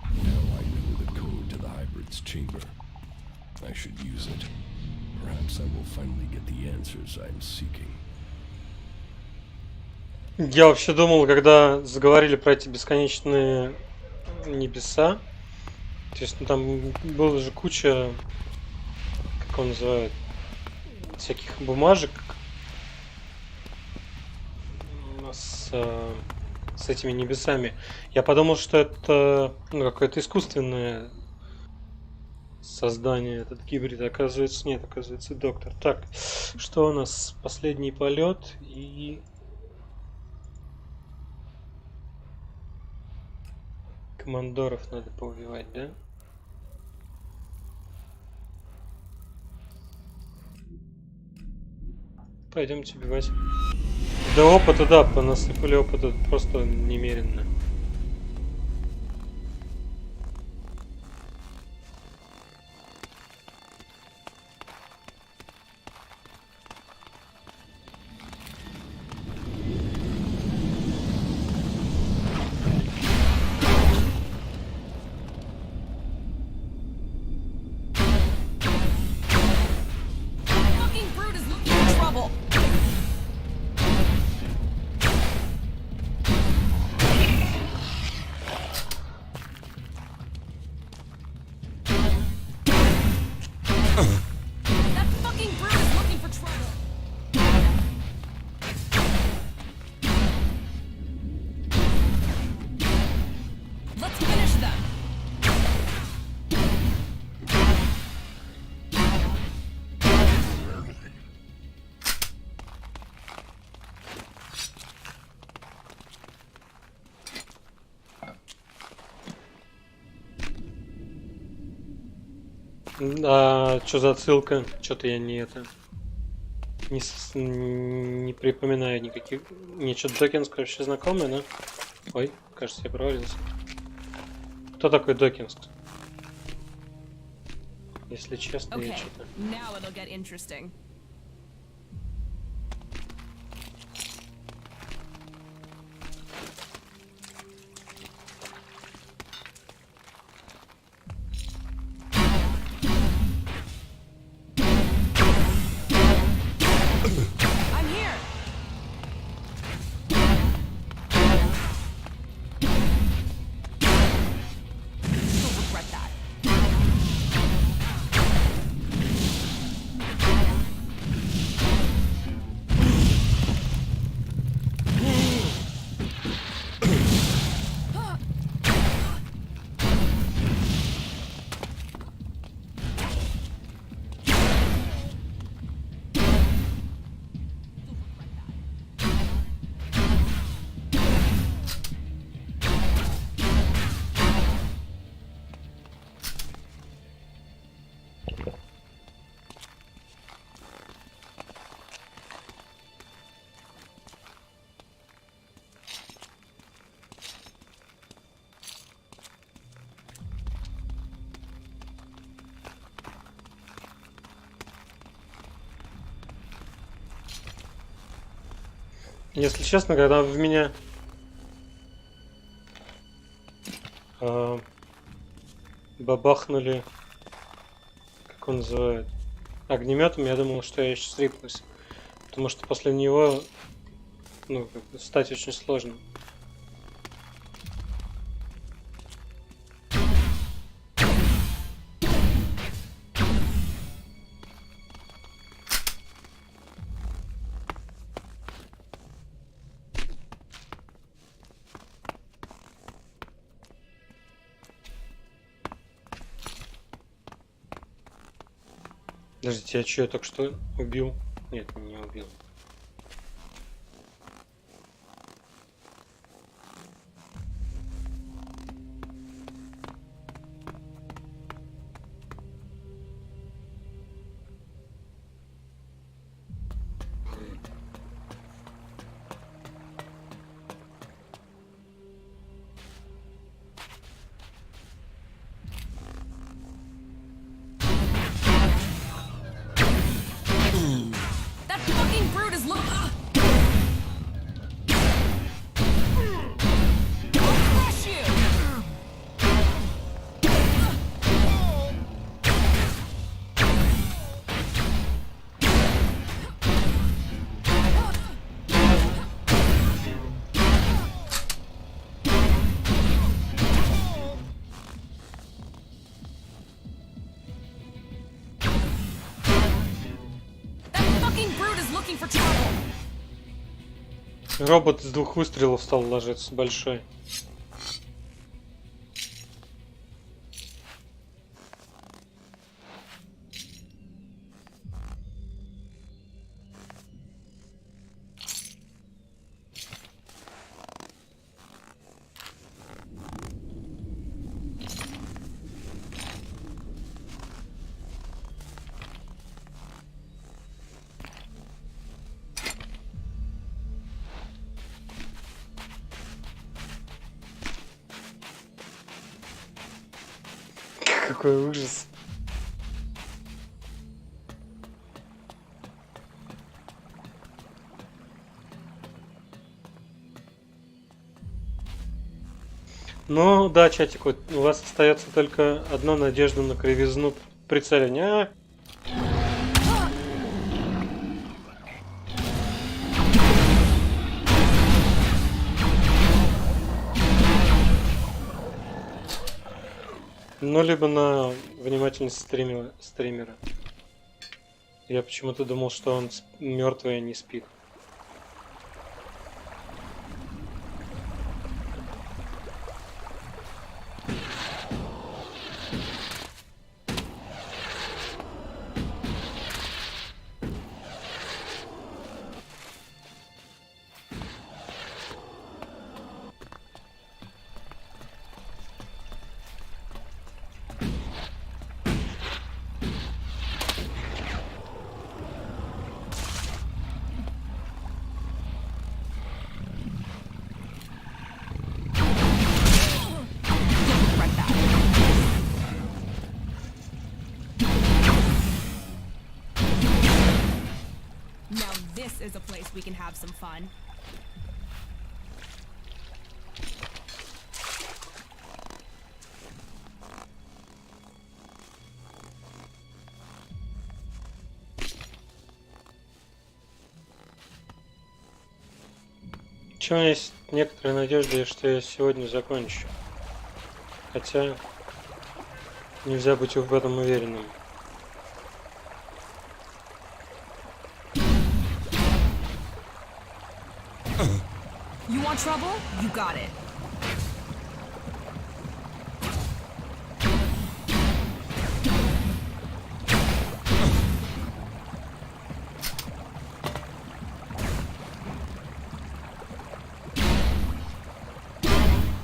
Now I know the code to the hybrid's chamber. I should use it. Perhaps I will finally get the answers I'm seeking. Я вообще думал, когда заговорили про эти бесконечные небеса, то есть ну, там была же куча, как он называет, всяких бумажек с этими небесами. Я подумал, что это ну, какое-то искусственное создание, этот гибрид. Оказывается, нет, оказывается, доктор. Так, что у нас? Последний полет и... Командоров надо поубивать, да? Пойдемте убивать. Да опыта, да, понасыпали опыта просто немеренно. Fucking brute is looking for trouble. That fucking brute is looking for trouble. Let's finish them. А что за отсылка? Что-то я не не припоминаю никаких. Мне что-то Докинс, короче, знакомый, но... Ой, кажется, я провалился. Кто такой Докинс? Если честно, я Okay, что-то... now it'll get interesting. I'm here. You'll regret that. Если честно, когда в меня бабахнули, как он называет, огнеметом, я думал, что я еще срипнусь. Потому что после него Ну, как бы стать очень сложно. Подождите, я чё, только что убил? Нет, не убил. That fucking brute is look. I'll crush you. That fucking brute is looking for trouble. Робот с 2 выстрелов стал ложиться, большой. Какой ужас. Ну да, чатик, вот у вас остается только одна надежда на кривизну прицеливания. Ну, либо на внимательность стримера. Я почему-то думал, что он мертвый, а не спит. Regret that. Now this is a place we can have some fun. Чего есть некоторая надежда, что я сегодня закончу. Хотя нельзя быть в этом уверенным. You want trouble? You got it.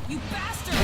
You bastard!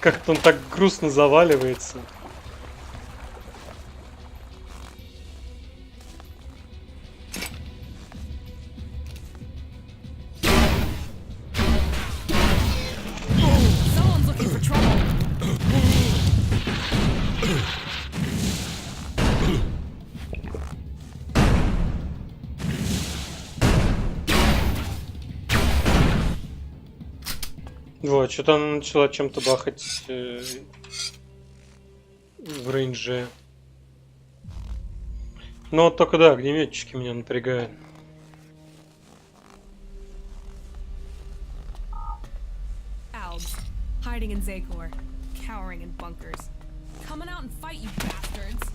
Как-то он так грустно заваливается. Someone's looking for trouble. Вот, что-то она начала чем-то бахать в рейнже. Ну вот только да, огнеметчики меня напрягают. Albs, hiding in Zakor, cowering in bunkers. Coming out and fight, you bastards.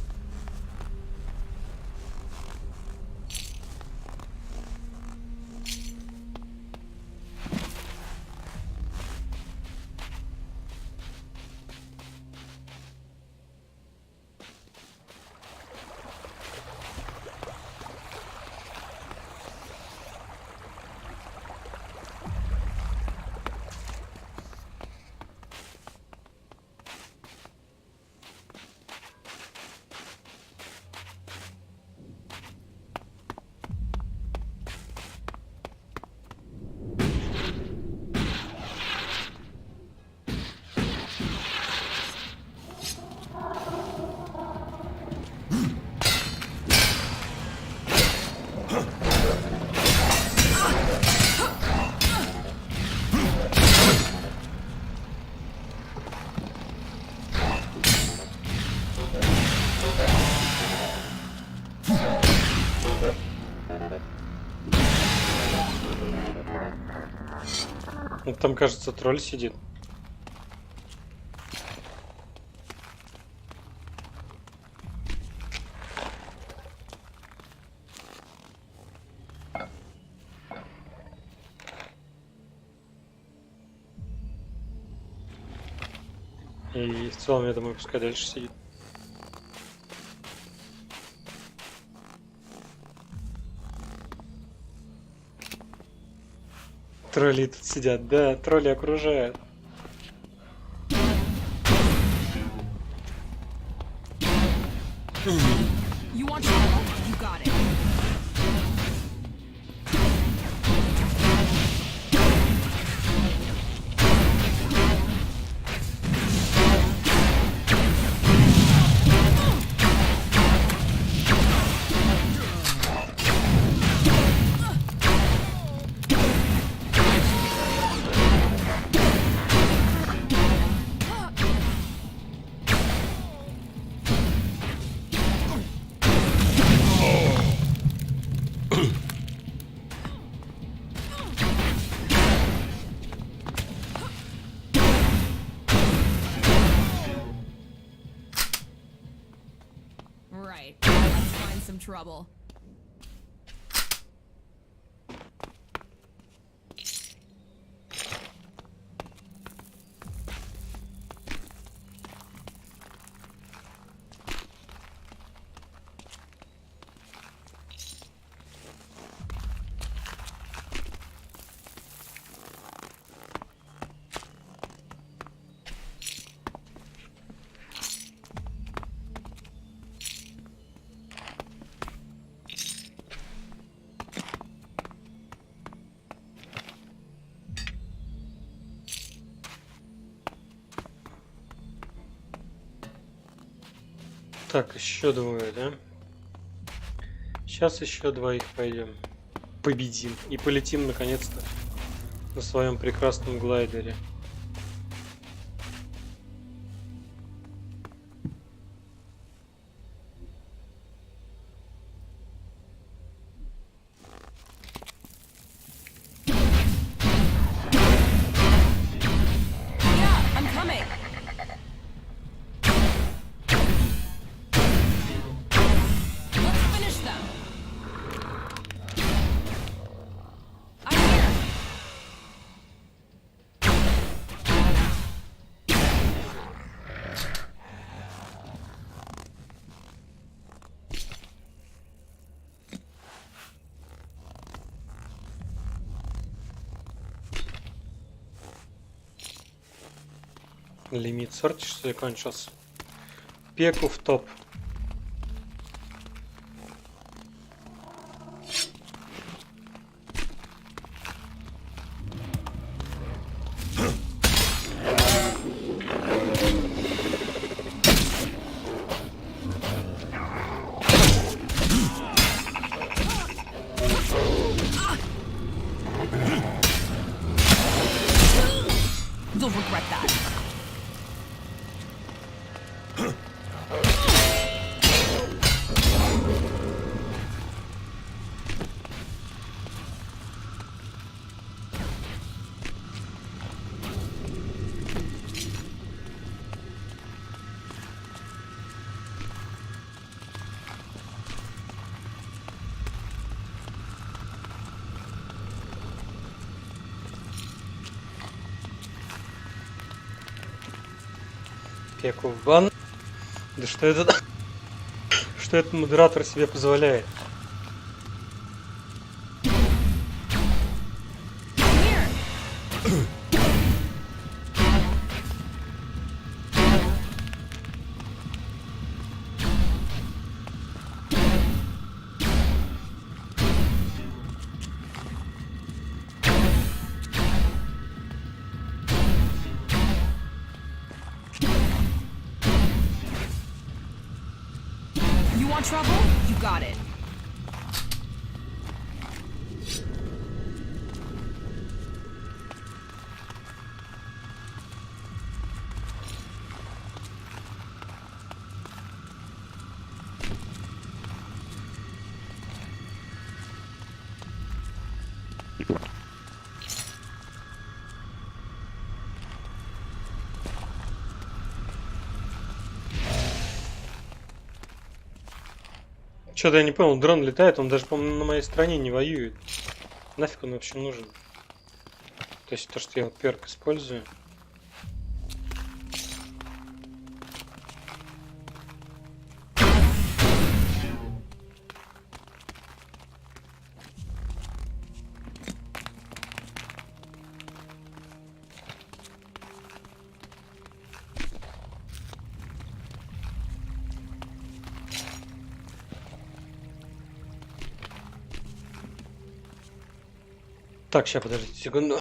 Вот там, кажется, тролль сидит. И в целом, я думаю, пускай дальше сидит. Тролли тут сидят, да, тролли окружают. You want trouble? You got it. Right. Let's find some trouble. Так, еще двое, да? Сейчас еще двоих пойдем. Победим. И полетим наконец-то на своем прекрасном глайдере. Yeah, I'm coming. Let's finish them. I'm here. Лимит сорти, что ли, кончился? Пеку в топ. You'll regret that. Пеку в бан. Да что это? Что этот модератор себе позволяет? You want trouble? You got it. Что-то я не понял, дрон летает, он даже, по-моему, на моей стране не воюет. Нафиг он вообще нужен? То есть то, что я перк использую. Так, сейчас, подождите секунду.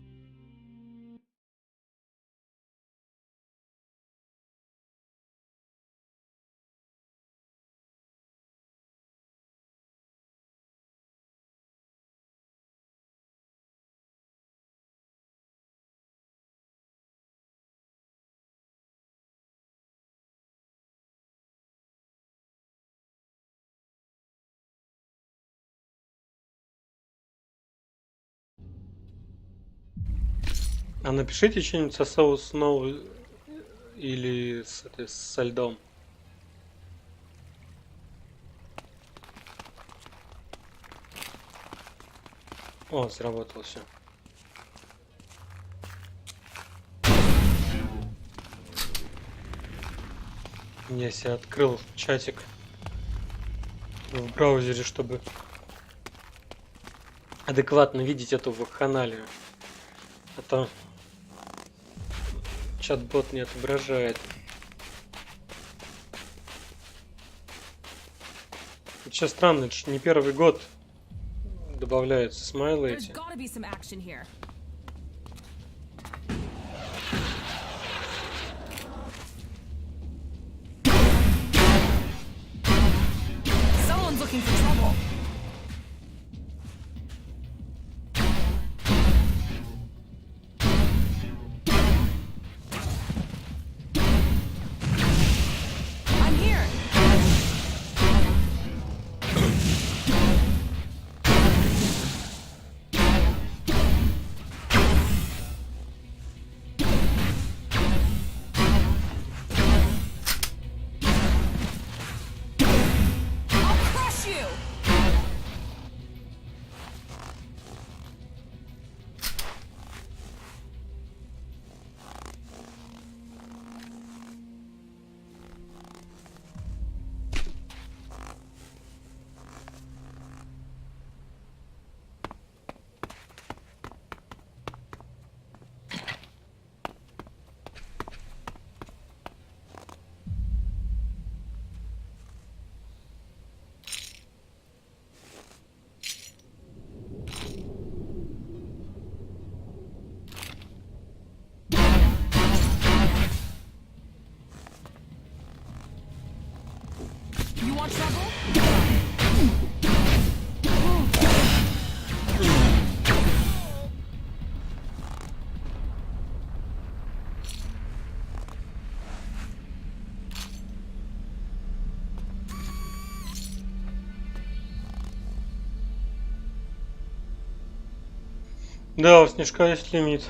А напишите что-нибудь со соус Snow или со льдом. О, сработало все. Я себе открыл чатик в браузере, чтобы адекватно видеть эту вакханалию. А то чат-бот не отображает. Сейчас странно, это ж не первый год добавляются смайлы There's эти. gotta be some action here. Someone's looking for trouble. I'm here. I'll crush you. want trouble? Да, у снежка есть лимит.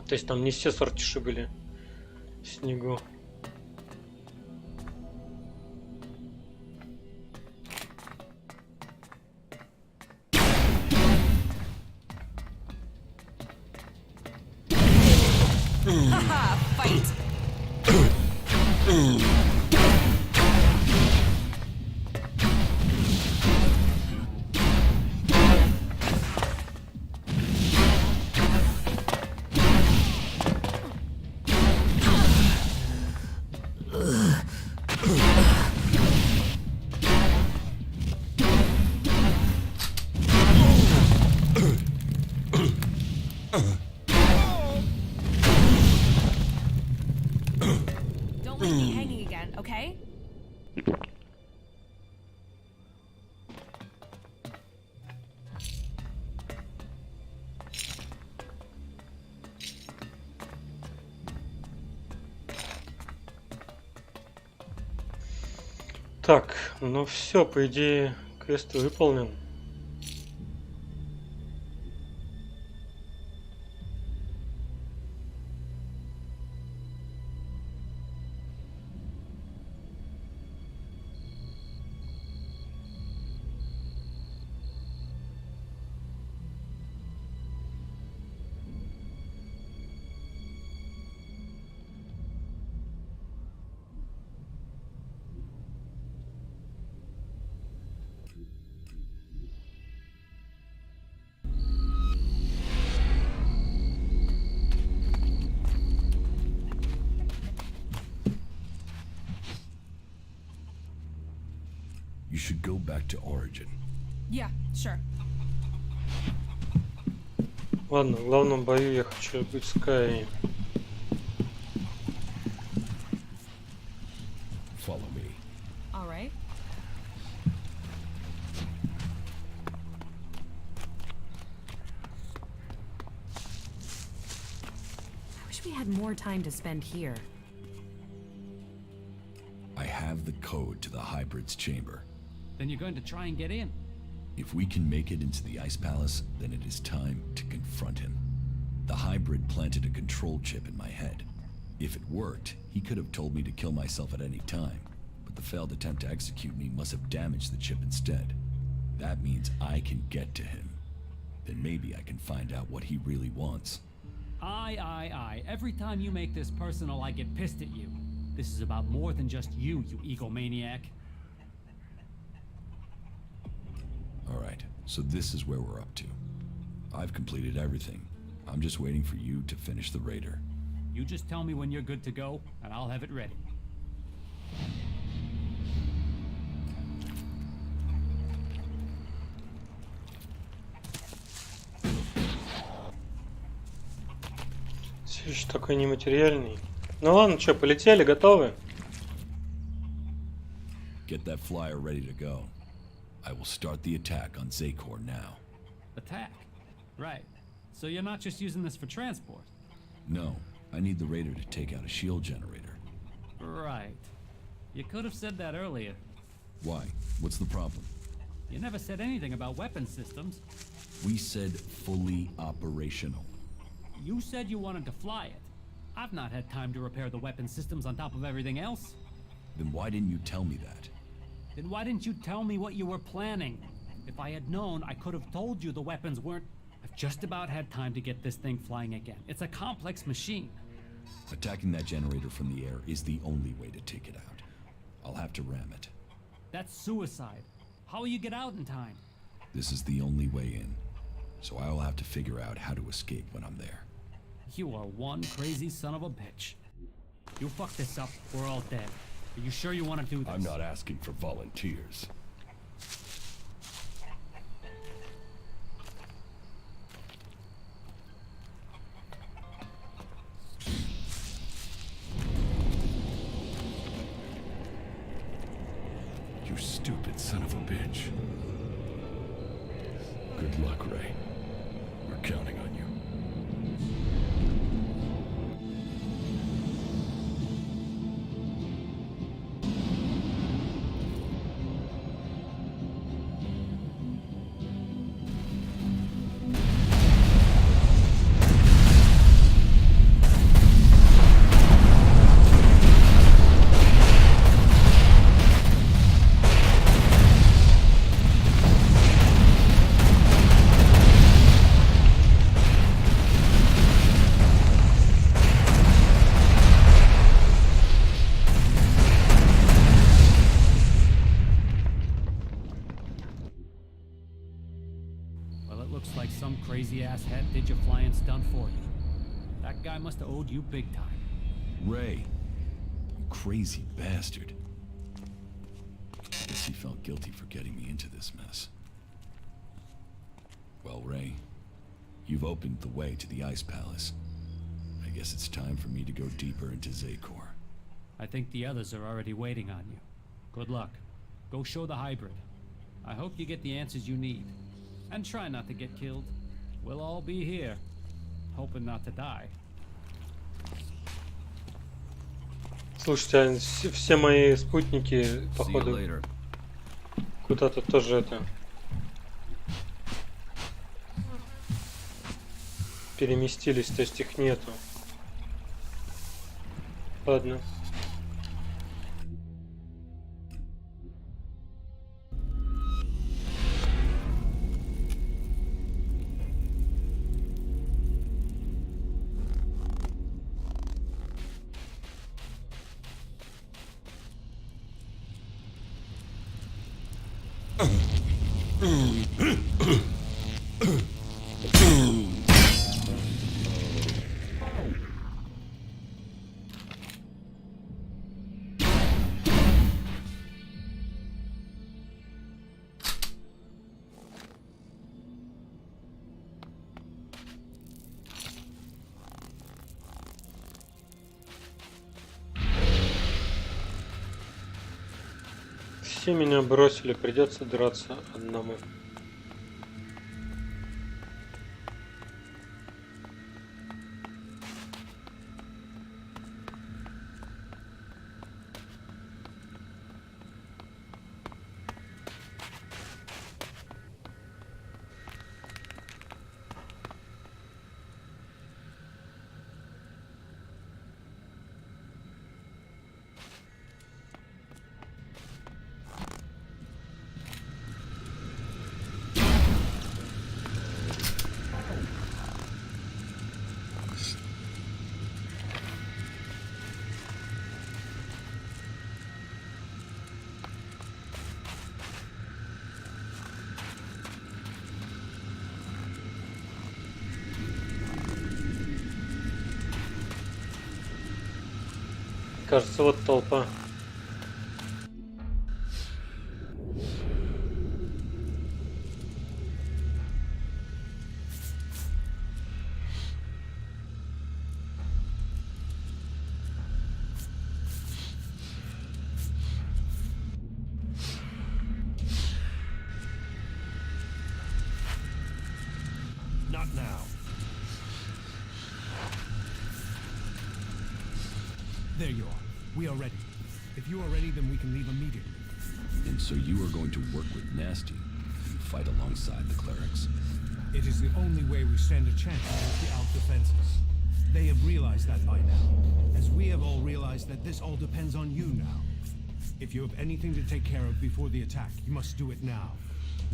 То есть там не все сортиши были в снегу. Haha, fight. Don't leave me hanging again, okay? Так, ну все, по идее, квест выполнен. You should go back to Origin. Yeah, sure. Ладно, в главном бою я хочу быть с Кай. Follow me. All right. I wish we had more time to spend here. I have the code to the hybrid's chamber. Then you're going to try and get in. If we can make it into the Ice Palace, then it is time to confront him. The hybrid planted a control chip in my head. If it worked, he could have told me to kill myself at any time, but the failed attempt to execute me must have damaged the chip instead. That means I can get to him. Then maybe I can find out what he really wants. Aye. Every time you make this personal, I get pissed at you. This is about more than just you egomaniac. Alright, so this is where we're up to. I've completed everything. I'm just waiting for you to finish the raider. You just tell me when you're good to go, and I'll have it ready. Все еще такой нематериальный. Ну ладно, что, полетели, готовы? Get that flyer ready to go. I will start the attack on Zakor now. Attack. Right. So you're not just using this for transport. No, I need the raider to take out a shield generator. Right. You could have said that earlier. Why? What's the problem? You never said anything about weapon systems. We said fully operational. You said you wanted to fly it. I've not had time to repair the weapon systems on top of everything else. Then why didn't you tell me that? Then why didn't you tell me what you were planning? If I had known, I could have told you the weapons weren't... I've just about had time to get this thing flying again. It's a complex machine. Attacking that generator from the air is the only way to take it out. I'll have to ram it. That's suicide. How will you get out in time? This is the only way in. So I will have to figure out how to escape when I'm there. You are one crazy son of a bitch. You fuck this up, we're all dead. Are you sure you want to do this? I'm not asking for volunteers. You stupid son of a bitch. Good luck, Ray. We're counting on you. Well, it looks like some crazy-ass hat did your flying stunt for you. That guy must have owed you big time. Ray, you crazy bastard. I guess he felt guilty for getting me into this mess. Well, Ray, you've opened the way to the Ice Palace. I guess it's time for me to go deeper into Zakor. I think the others are already waiting on you. Good luck. Go show the hybrid. I hope you get the answers you need. And try not to get killed. We'll all be here, hoping not to die. Слушайте, все мои спутники, походу, куда-то тоже это переместились, то есть их нету. Ладно. Все меня бросили, придется драться одному. Кажется, вот толпа. Not now. There you are. We are ready. If you are ready, then we can leave immediately. And so you are going to work with Nasty and fight alongside the clerics? It is the only way we stand a chance against the Alp defenses. They have realized that by now, as we have all realized that this all depends on you now. If you have anything to take care of before the attack, you must do it now.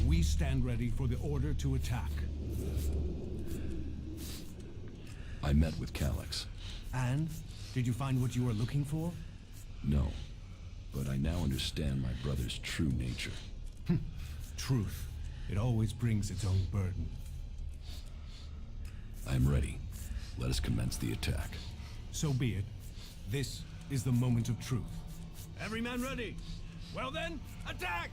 We stand ready for the order to attack. I met with Calyx. And? Did you find what you were looking for? No, but I now understand my brother's true nature. Truth. It always brings its own burden. I'm ready. Let us commence the attack. So be it. This is the moment of truth. Every man ready? Well then, attack!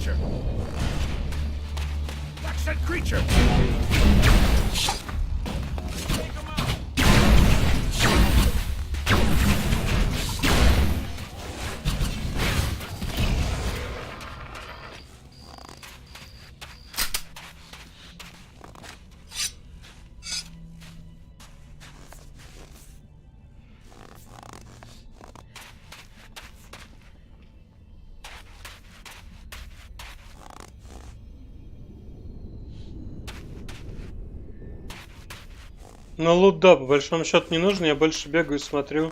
creature! Lex said creature! Take him out! Ну, лут, да, по большому счету не нужно. Я больше бегаю и смотрю,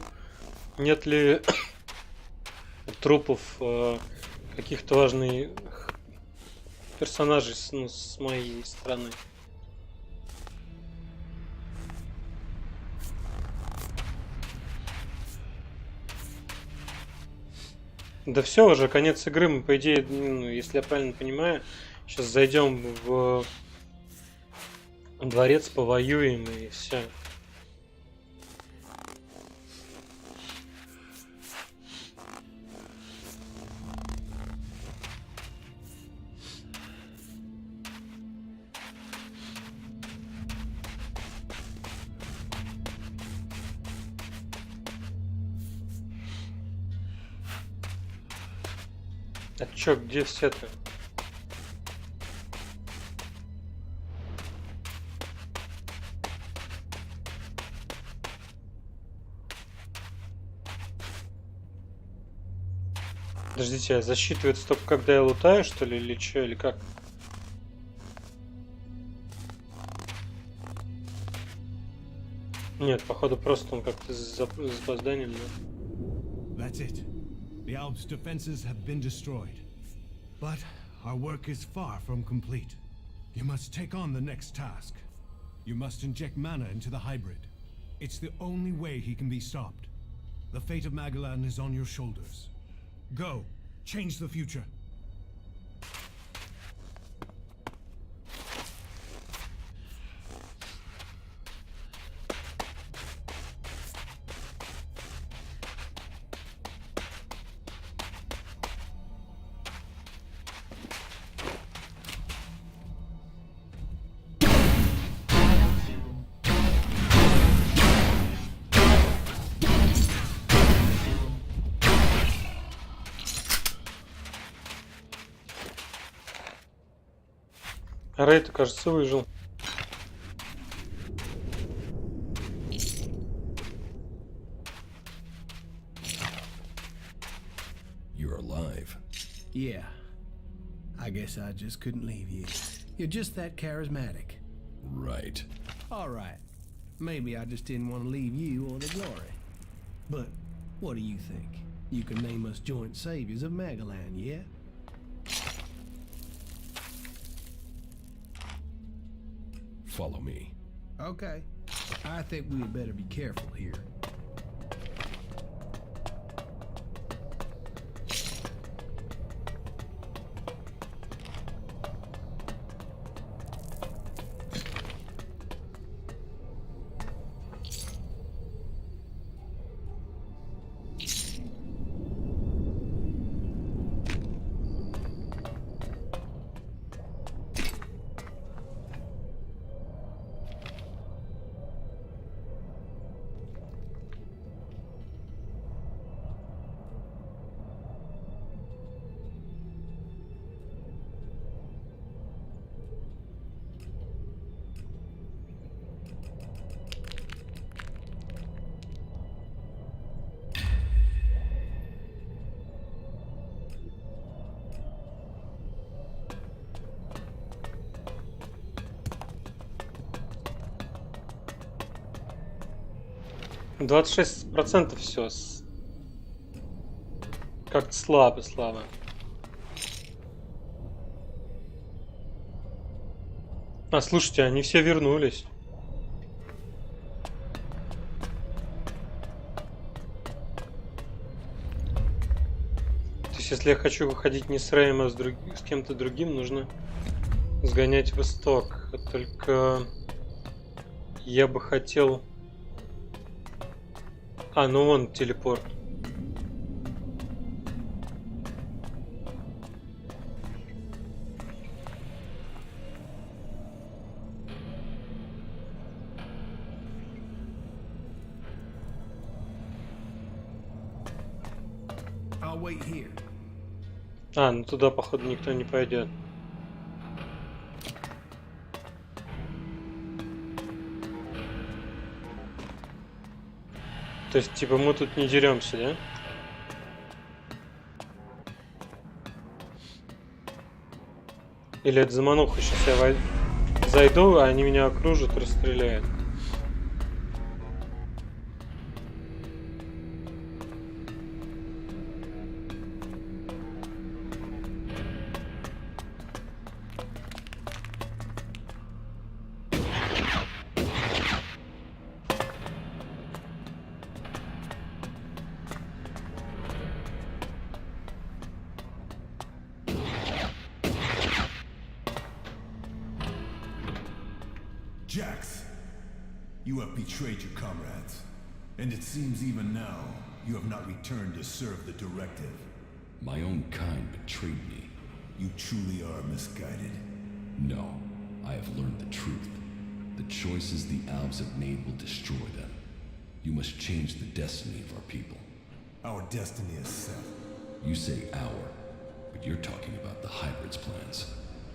нет ли трупов каких-то важных персонажей с моей стороны. Да все, уже конец игры. Мы, по идее, ну, если я правильно понимаю, сейчас зайдем в дворец, повоюем и все. А чё, где все-то? Подождите, а засчитывается только когда я лутаю, что ли, или чё, или как? Нет, походу просто он как-то с запозданием, да? That's it. The Alps' defenses have been destroyed. But our work is far from complete. You must take on the next task. You must inject mana into the hybrid. It's the only way he can be stopped. The fate of Magellan is on your shoulders. Go, change the future. Рейд, кажется, выжил. You're alive. Yeah. I guess I just couldn't leave you. You're just that charismatic. Right. All right. Maybe I just didn't want to leave you or the glory. But what do you think? You can name us joint saviors of Magellan, yeah? Follow me. Okay. I think we had better be careful here. — 26% все. Как-то слабо. А, слушайте, они все вернулись. То есть, если я хочу выходить не с Рэем, а с кем-то другим, нужно сгонять в исток. Только я бы хотел... А, ну вон телепорт. wait here. А, ну туда, походу, никто не пойдет. То есть, типа, мы тут не деремся, да? Или это замануха? Сейчас я зайду, а они меня окружат, расстреляют. Jax, you have betrayed your comrades, and it seems even now you have not returned to serve the directive. My own kind betrayed me. You truly are misguided. No, I have learned the truth. The choices the Alps have made will destroy them. You must change the destiny of our people. Our destiny is set. You say our, but you're talking about the Hybrid's plans.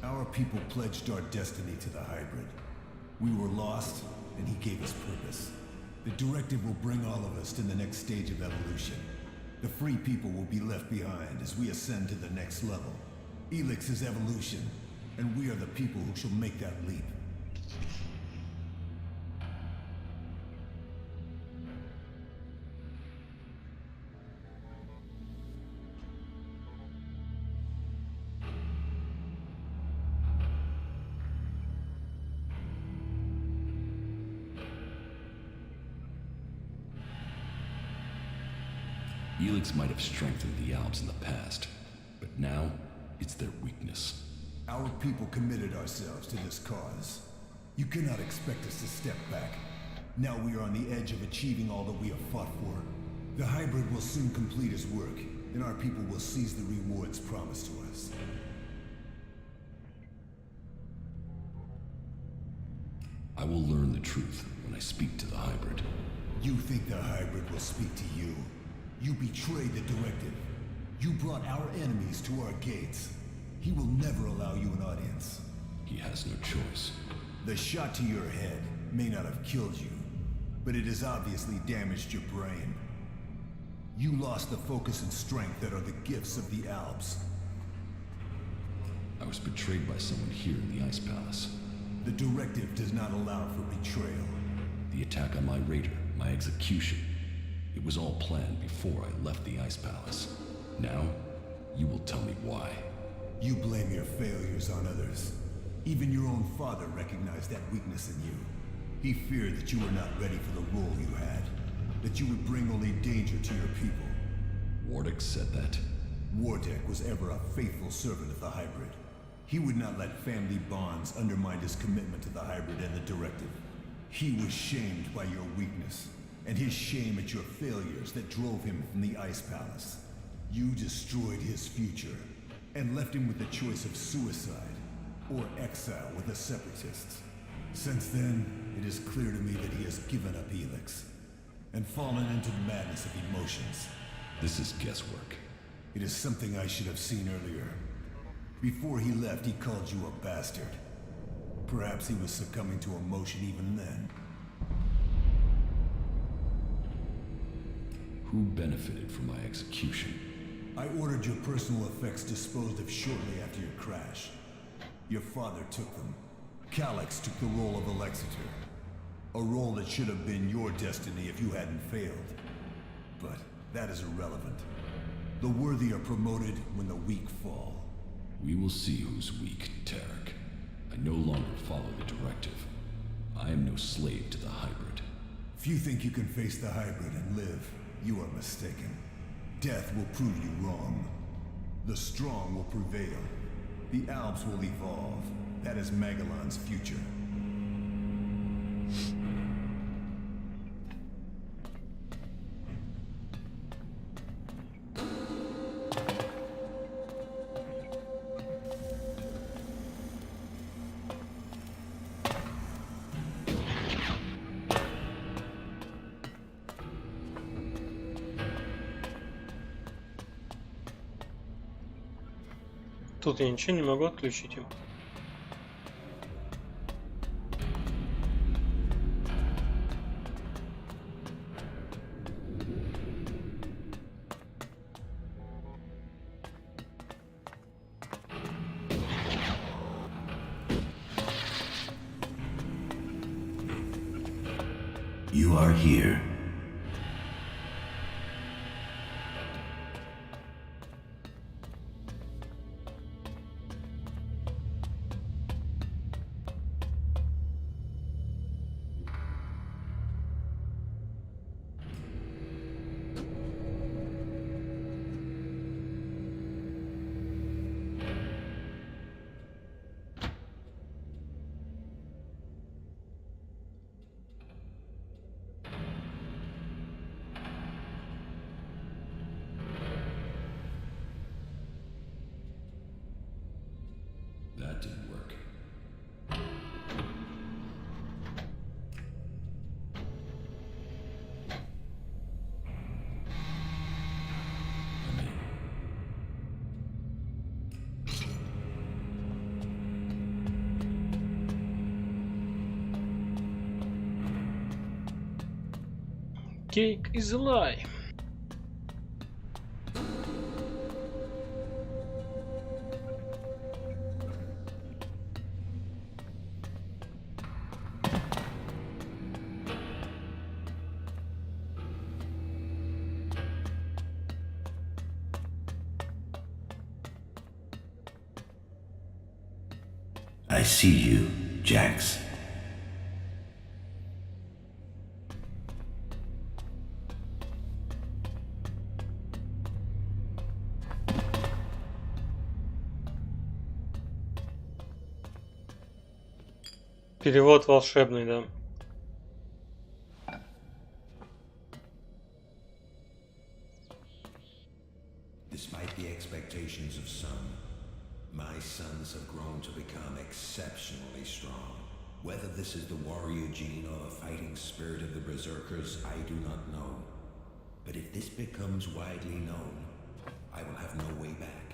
Our people pledged our destiny to the Hybrid. We were lost, and he gave us purpose. The directive will bring all of us to the next stage of evolution. The free people will be left behind as we ascend to the next level. Elex is evolution, and we are the people who shall make that leap. Elex might have strengthened the Alps in the past, but now it's their weakness. Our people committed ourselves to this cause. You cannot expect us to step back. Now we are on the edge of achieving all that we have fought for. The Hybrid will soon complete his work, and our people will seize the rewards promised to us. I will learn the truth when I speak to the Hybrid. You think the Hybrid will speak to you? You betrayed the directive. You brought our enemies to our gates. He will never allow you an audience. He has no choice. The shot to your head may not have killed you, but it has obviously damaged your brain. You lost the focus and strength that are the gifts of the Alps. I was betrayed by someone here in the Ice Palace. The directive does not allow for betrayal. The attack on my raider, my execution. It was all planned before I left the Ice Palace. Now, you will tell me why. You blame your failures on others. Even your own father recognized that weakness in you. He feared that you were not ready for the role you had, that you would bring only danger to your people. Wardick said that? Wardick was ever a faithful servant of the Hybrid. He would not let family bonds undermine his commitment to the Hybrid and the directive. He was shamed by your weakness, and his shame at your failures that drove him from the Ice Palace. You destroyed his future, and left him with the choice of suicide, or exile with the Separatists. Since then, it is clear to me that he has given up Elex, and fallen into the madness of emotions. This is guesswork. It is something I should have seen earlier. Before he left, he called you a bastard. Perhaps he was succumbing to emotion even then. Who benefited from my execution? I ordered your personal effects disposed of shortly after your crash. Your father took them. Calyx took the role of Alexator. A role that should have been your destiny if you hadn't failed. But that is irrelevant. The worthy are promoted when the weak fall. We will see who's weak, Tarek. I no longer follow the directive. I am no slave to the Hybrid. If you think you can face the Hybrid and live, you are mistaken. Death will prove you wrong. The strong will prevail. The Alps will evolve. That is Magellan's future. Тут я ничего не могу отключить им. You are here. That didn't work. I'm in. Cake is a lie. I see you, Jax. Перевод волшебный, да. Despite the expectations of some, my sons have grown to become exceptionally strong. Whether this is the warrior gene or the fighting spirit of the berserkers, I do not know. But if this becomes widely known, I will have no way back.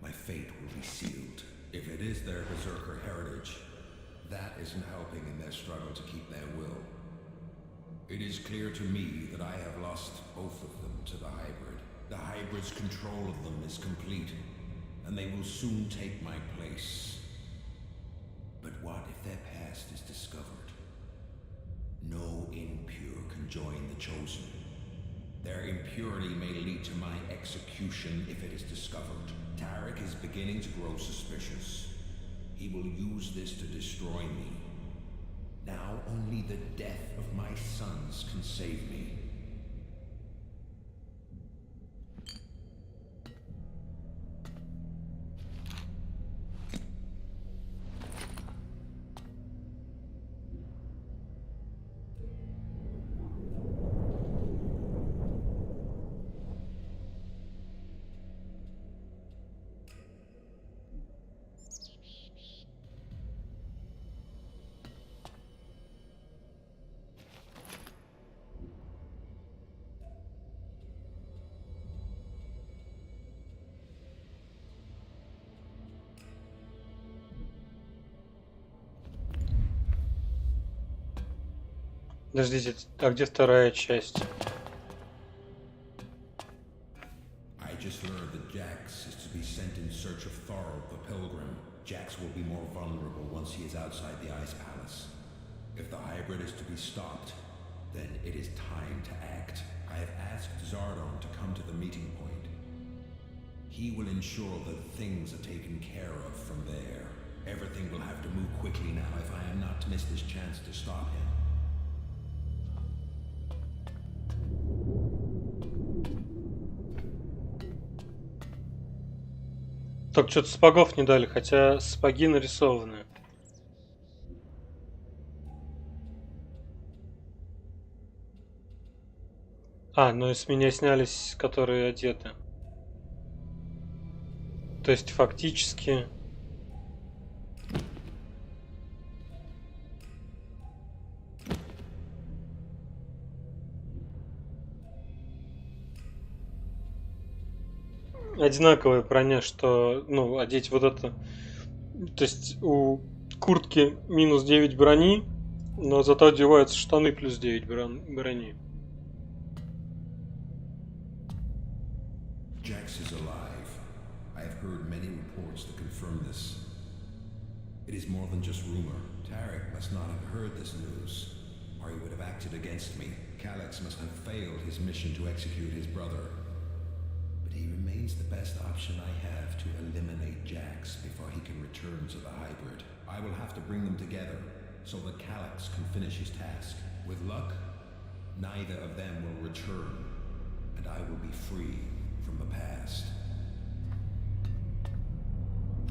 My fate will be sealed. If it is their berserker heritage, that isn't helping in their struggle to keep their will. It is clear to me that I have lost both of them to the hybrid. The hybrid's control of them is complete, and they will soon take my place. But what if their past is discovered? No impure can join the chosen. Their impurity may lead to my execution if it is discovered. Tarek is beginning to grow suspicious. He will use this to destroy me. Now only the death of my sons can save me. Подождите, а где вторая часть? I just learned that Jax is to be sent in search of Thorald the Pilgrim. Jax will be more vulnerable once he is outside the Ice Palace. If the hybrid is to be stopped, then it is time to act. I have asked Zardon to come to the meeting point. He will ensure that things are taken care of from there. Everything will have to move quickly now if I am not to miss this chance to stop him. Только что-то сапогов не дали, хотя сапоги нарисованы. А, ну и с меня снялись, которые одеты. То есть фактически... одинаковая броня, что, ну, одеть вот это. То есть у куртки минус 9 брони, но зато одеваются штаны плюс 9 брони. Jax is alive. I have heard many reports that confirm this. It is more than just rumor. Tarek must not have heard this news, or he would have acted against me. Elex must have failed his mission to execute his brother. But he remains the best option I have to eliminate Jax before he can return to the hybrid. I will have to bring them together so that Elex can finish his task. With luck, neither of them will return, and I will be free from the past.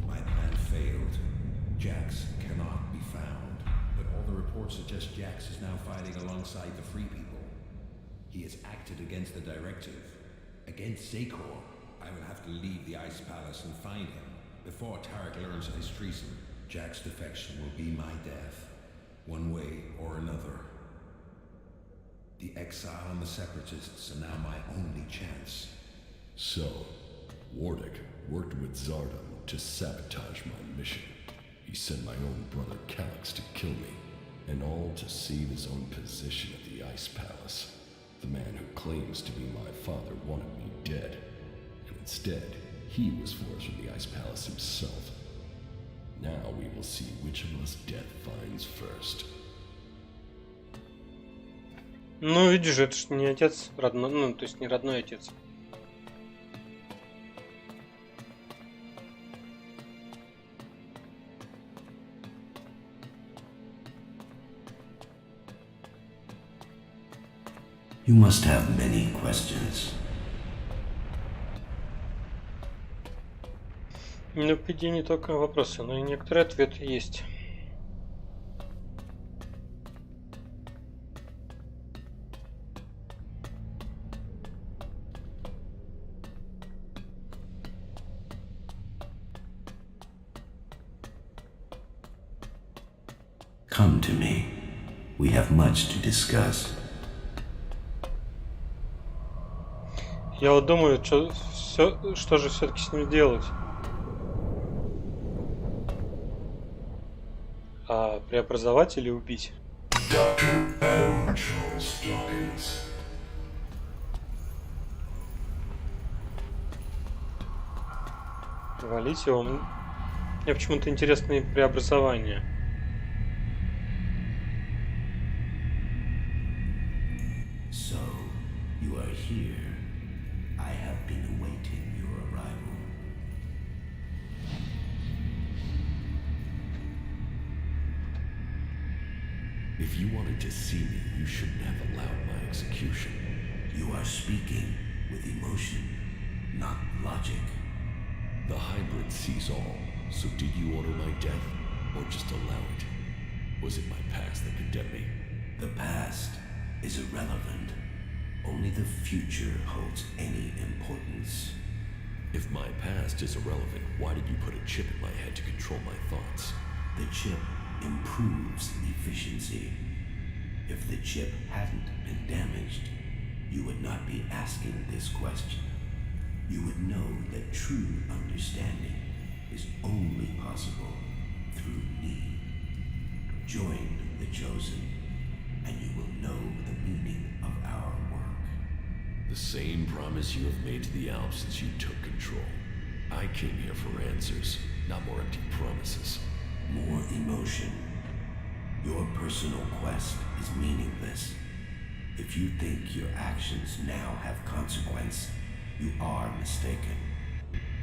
My plan failed. Jax cannot be found, but all the reports suggest Jax is now fighting alongside the Free People. He has acted against the directive, against Zakor. I will have to leave the Ice Palace and find him before Tarek learns of his treason. Jack's defection will be my death, one way or another. The exile and the Separatists are now my only chance. So, Wardick worked with Zardom to sabotage my mission. He sent my own brother Elex to kill me, and all to save his own position at the Ice Palace. The man who claims to be my father wanted me dead, and instead, he was forced from the Ice Palace himself. Now we will see which of us death finds first. Ну, видишь, это ж не отец родной, ну, то есть не родной отец. You must have many questions. Ну, по идее, не только вопросы, но и некоторые ответы есть. Come to me. We have much to discuss. Я вот думаю, что же все-таки с ним делать? А преобразовать или убить? Валить его. Мне почему-то интересны преобразования. So, you are here. I have been awaiting your arrival. If you wanted to see me, you shouldn't have allowed my execution. You are speaking with emotion, not logic. The hybrid sees all, so did you order my death, or just allow it? Was it my past that condemned me? The past is irrelevant. Only the future holds any importance. If my past is irrelevant, why did you put a chip in my head to control my thoughts? The chip improves efficiency. If the chip hadn't been damaged, you would not be asking this question. You would know that true understanding is only possible through need. Join the Chosen, and you will know the meaning of our work. The same promise you have made to the Alps since you took control. I came here for answers, not more empty promises. More emotion. Your personal quest is meaningless. If you think your actions now have consequence, you are mistaken.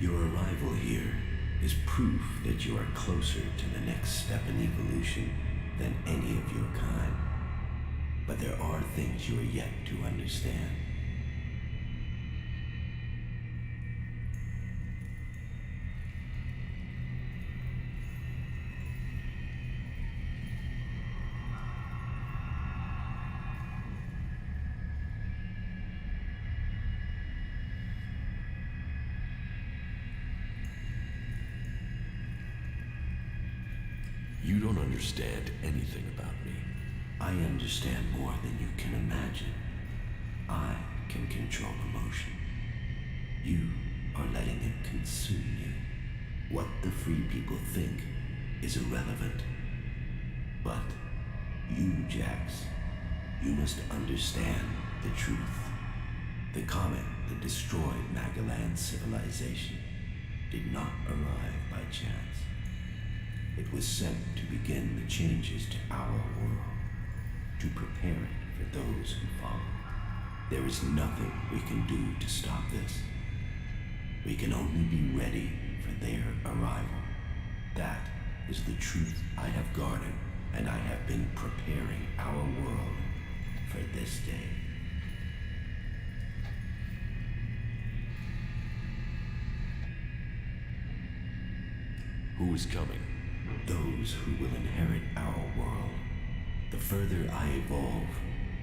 Your arrival here is proof that you are closer to the next step in evolution than any of your kind. But there are things you are yet to understand. You don't understand anything about me. I understand more than you can imagine. I can control emotion. You or letting it consume you. What the free people think is irrelevant. But you, Jax, you must understand the truth. The comet that destroyed Magalan's civilization did not arrive by chance. It was sent to begin the changes to our world, to prepare it for those who follow. There is nothing we can do to stop this. We can only be ready for their arrival. That is the truth I have guarded, and I have been preparing our world for this day. Who is coming? Those who will inherit our world. The further I evolve,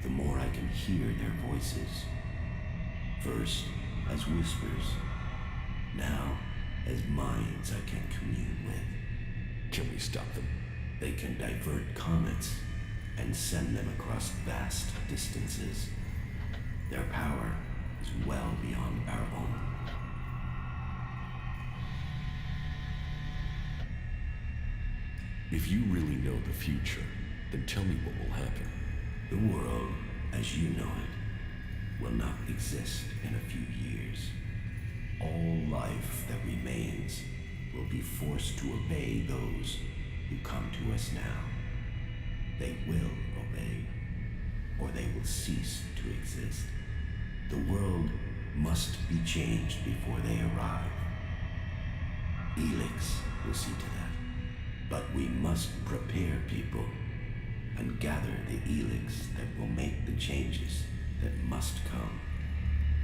the more I can hear their voices. First, as whispers. Now, as minds I can commune with. Can we stop them? They can divert comets and send them across vast distances. Their power is well beyond our own. If you really know the future, then tell me what will happen. The world, as you know it, will not exist in a few years. All life that remains will be forced to obey those who come to us now. They will obey, or they will cease to exist. The world must be changed before they arrive. Elex will see to that. But we must prepare people and gather the Elex that will make the changes that must come.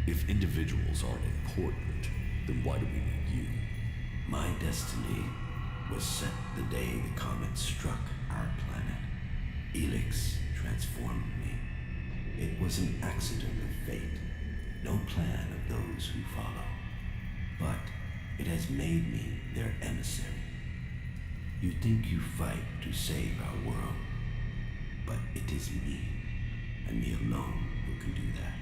If individuals aren't important, then why do we need you? My destiny was set the day the comet struck our planet. Elex transformed me. It was an accident of fate, no plan of those who follow. But it has made me their emissary. You think you fight to save our world, but it is me, and me alone, who can do that.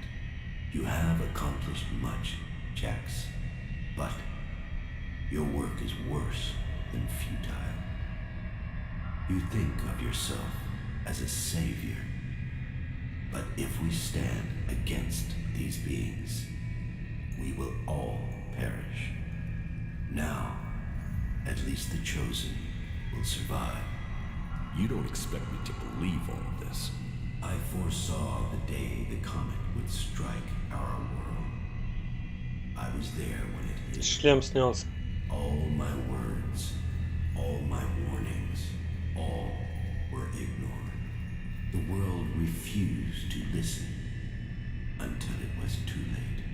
You have accomplished much, Jax, but your work is worse than futile. You think of yourself as a savior, but if we stand against these beings, we will all perish. Now, at least the chosen will survive. You don't expect me to believe all of this. I foresaw the day the comet would strike our world. I was there when it hit. Шлем снялся. All my words, all my warnings, all were ignored. The world refused to listen until it was too late.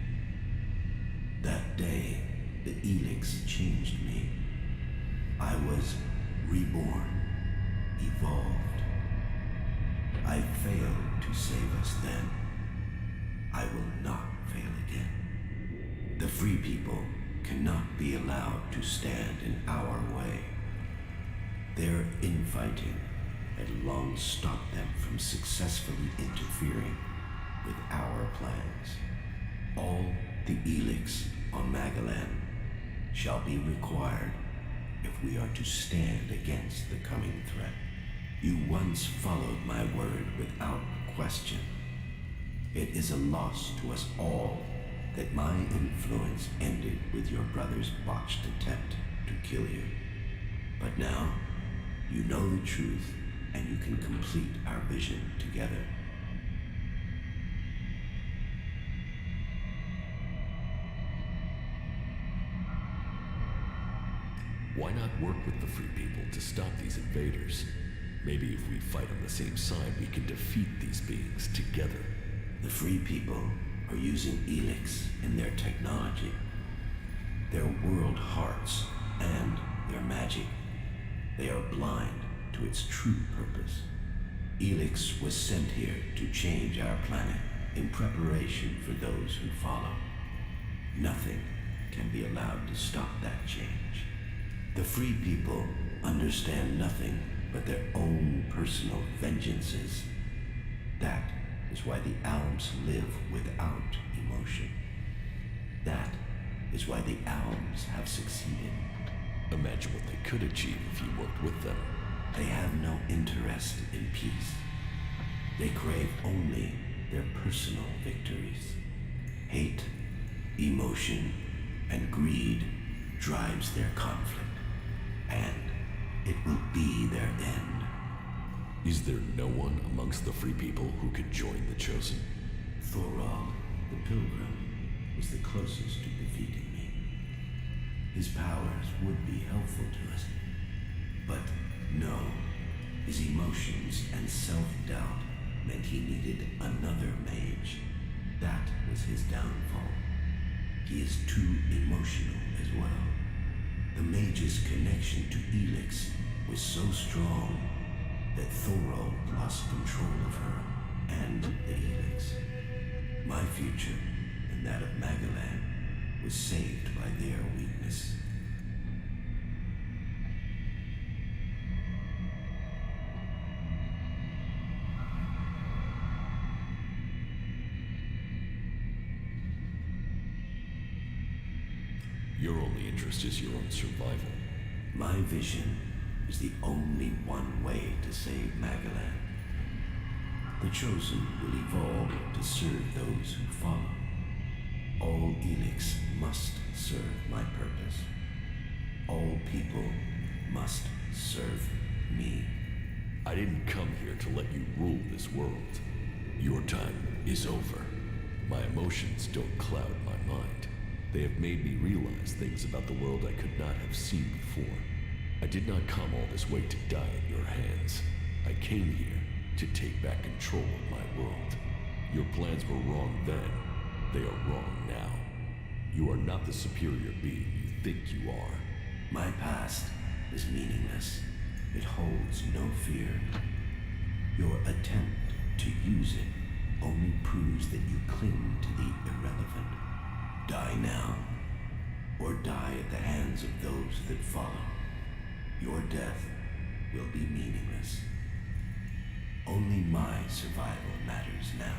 That day, the Elex changed me. I was reborn, evolved. I failed to save us then. I will not fail again. The free people cannot be allowed to stand in our way. Their infighting had long stopped them from successfully interfering with our plans. All the Elex on Magalan shall be required if we are to stand against the coming threat. You once followed my word without question. It is a loss to us all that my influence ended with your brother's botched attempt to kill you. But now, you know the truth, and you can complete our vision together. Why not work with the free people to stop these invaders? Maybe if we fight on the same side, we can defeat these beings together. The free people are using Elex in their technology, their world hearts, and their magic. They are blind to its true purpose. Elex was sent here to change our planet in preparation for those who follow. Nothing can be allowed to stop that change. The free people understand nothing but their own personal vengeances. That is why the Alps live without emotion. That is why the Alms have succeeded. Imagine what they could achieve if you worked with them. They have no interest in peace. They crave only their personal victories. Hate, emotion, and greed drives their conflict, and it will be their end. Is there no one amongst the free people who could join the Chosen? Thorald, the Pilgrim, was the closest to defeating me. His powers would be helpful to us, but no, his emotions and self-doubt meant he needed another mage. That was his downfall. He is too emotional as well. The mage's connection to Elex was so strong that Thorald lost control of her and the Elex. My future and that of Magalan was saved by their weakness. Your only interest is your own survival. My vision is the only one way to save Magalan. The Chosen will evolve to serve those who follow. All Elex must serve my purpose. All people must serve me. I didn't come here to let you rule this world. Your time is over. My emotions don't cloud my mind. They have made me realize things about the world I could not have seen before. I did not come all this way to die at your hands. I came here to take back control of my world. Your plans were wrong then. They are wrong now. You are not the superior being you think you are. My past is meaningless. It holds no fear. Your attempt to use it only proves that you cling to the irrelevant. Die now, or die at the hands of those that follow. Your death will be meaningless. Only my survival matters now.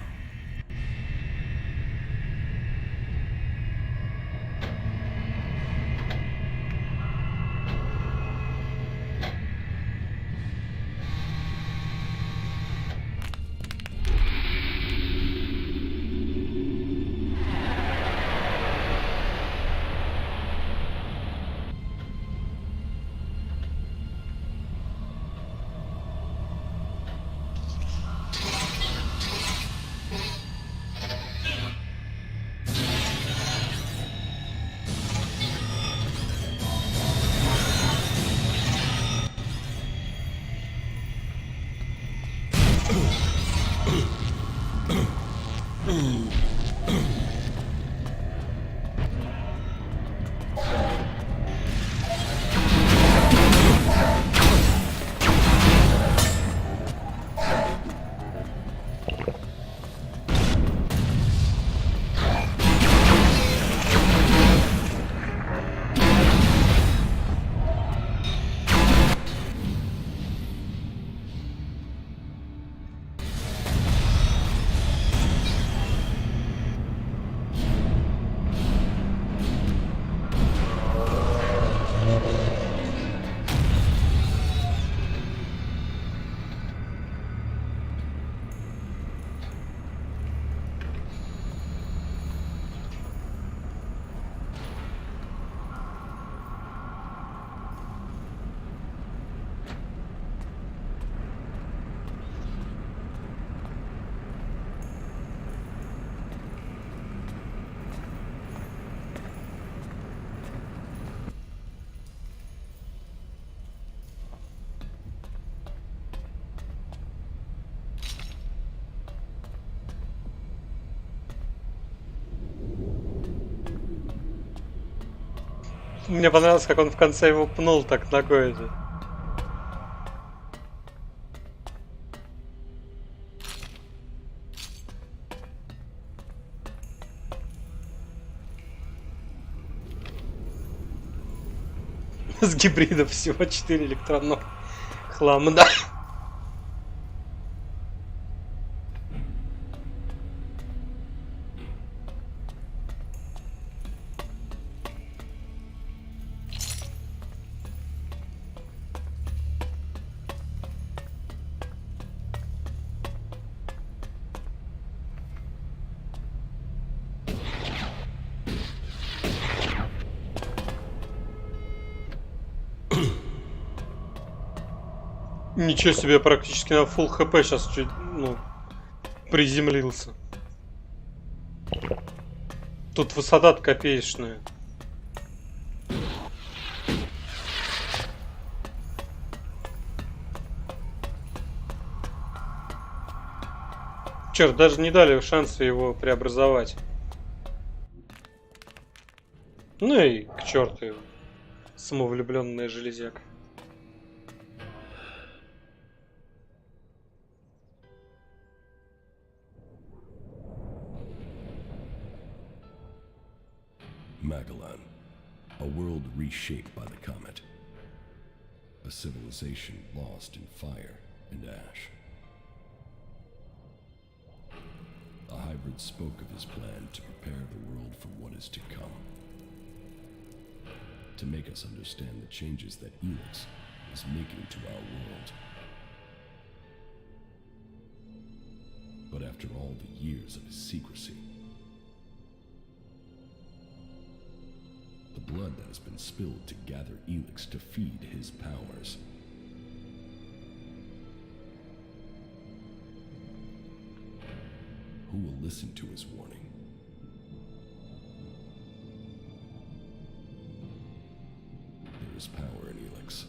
Мне понравилось, как он в конце его пнул так ногой же. С гибридов всего 4 электронных хлама, да. Ничего себе, практически на full хп сейчас чуть, ну, приземлился. Тут высота копеечная. Черт, даже не дали шанса его преобразовать. Ну и к черту его. Самовлюбленная железяка. Magellan, a world reshaped by the comet. A civilization lost in fire and ash. The hybrid spoke of his plan to prepare the world for what is to come. To make us understand the changes that Elex is making to our world. But after all the years of his secrecy, the blood that has been spilled to gather Elex to feed his powers, who will listen to his warning? There is power in Elex.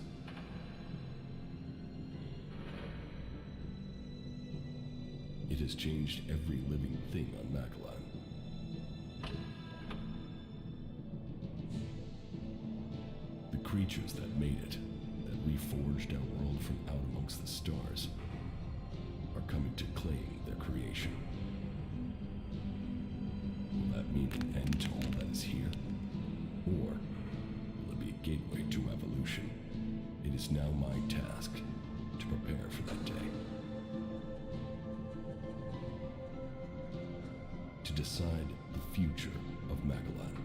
It has changed every living thing on Magellan. The creatures that made it, that reforged our world from out amongst the stars, are coming to claim their creation. Will that mean an end to all that is here? Or will it be a gateway to evolution? It is now my task to prepare for that day. To decide the future of Magellan.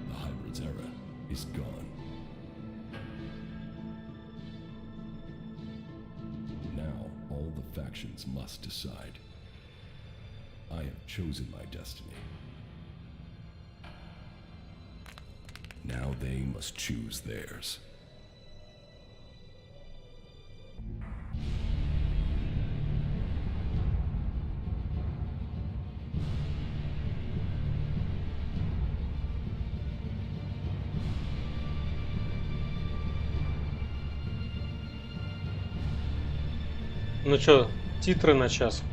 The hybrid's era is gone. Now all the factions must decide. I have chosen my destiny. Now they must choose theirs. Ну чё, титры на час.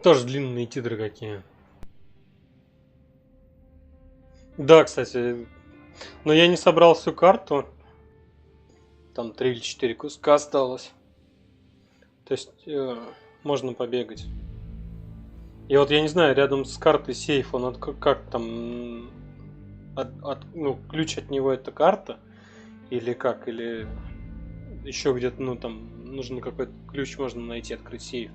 Тоже длинные титры какие. Да, кстати. Но я не собрал всю карту. Там 3 или 4 куска осталось. То есть можно побегать. И вот я не знаю, рядом с картой сейф, он как там... ну, ключ от него это карта? Или как? Или еще где-то, ну там, нужно какой-то ключ можно найти, открыть сейф.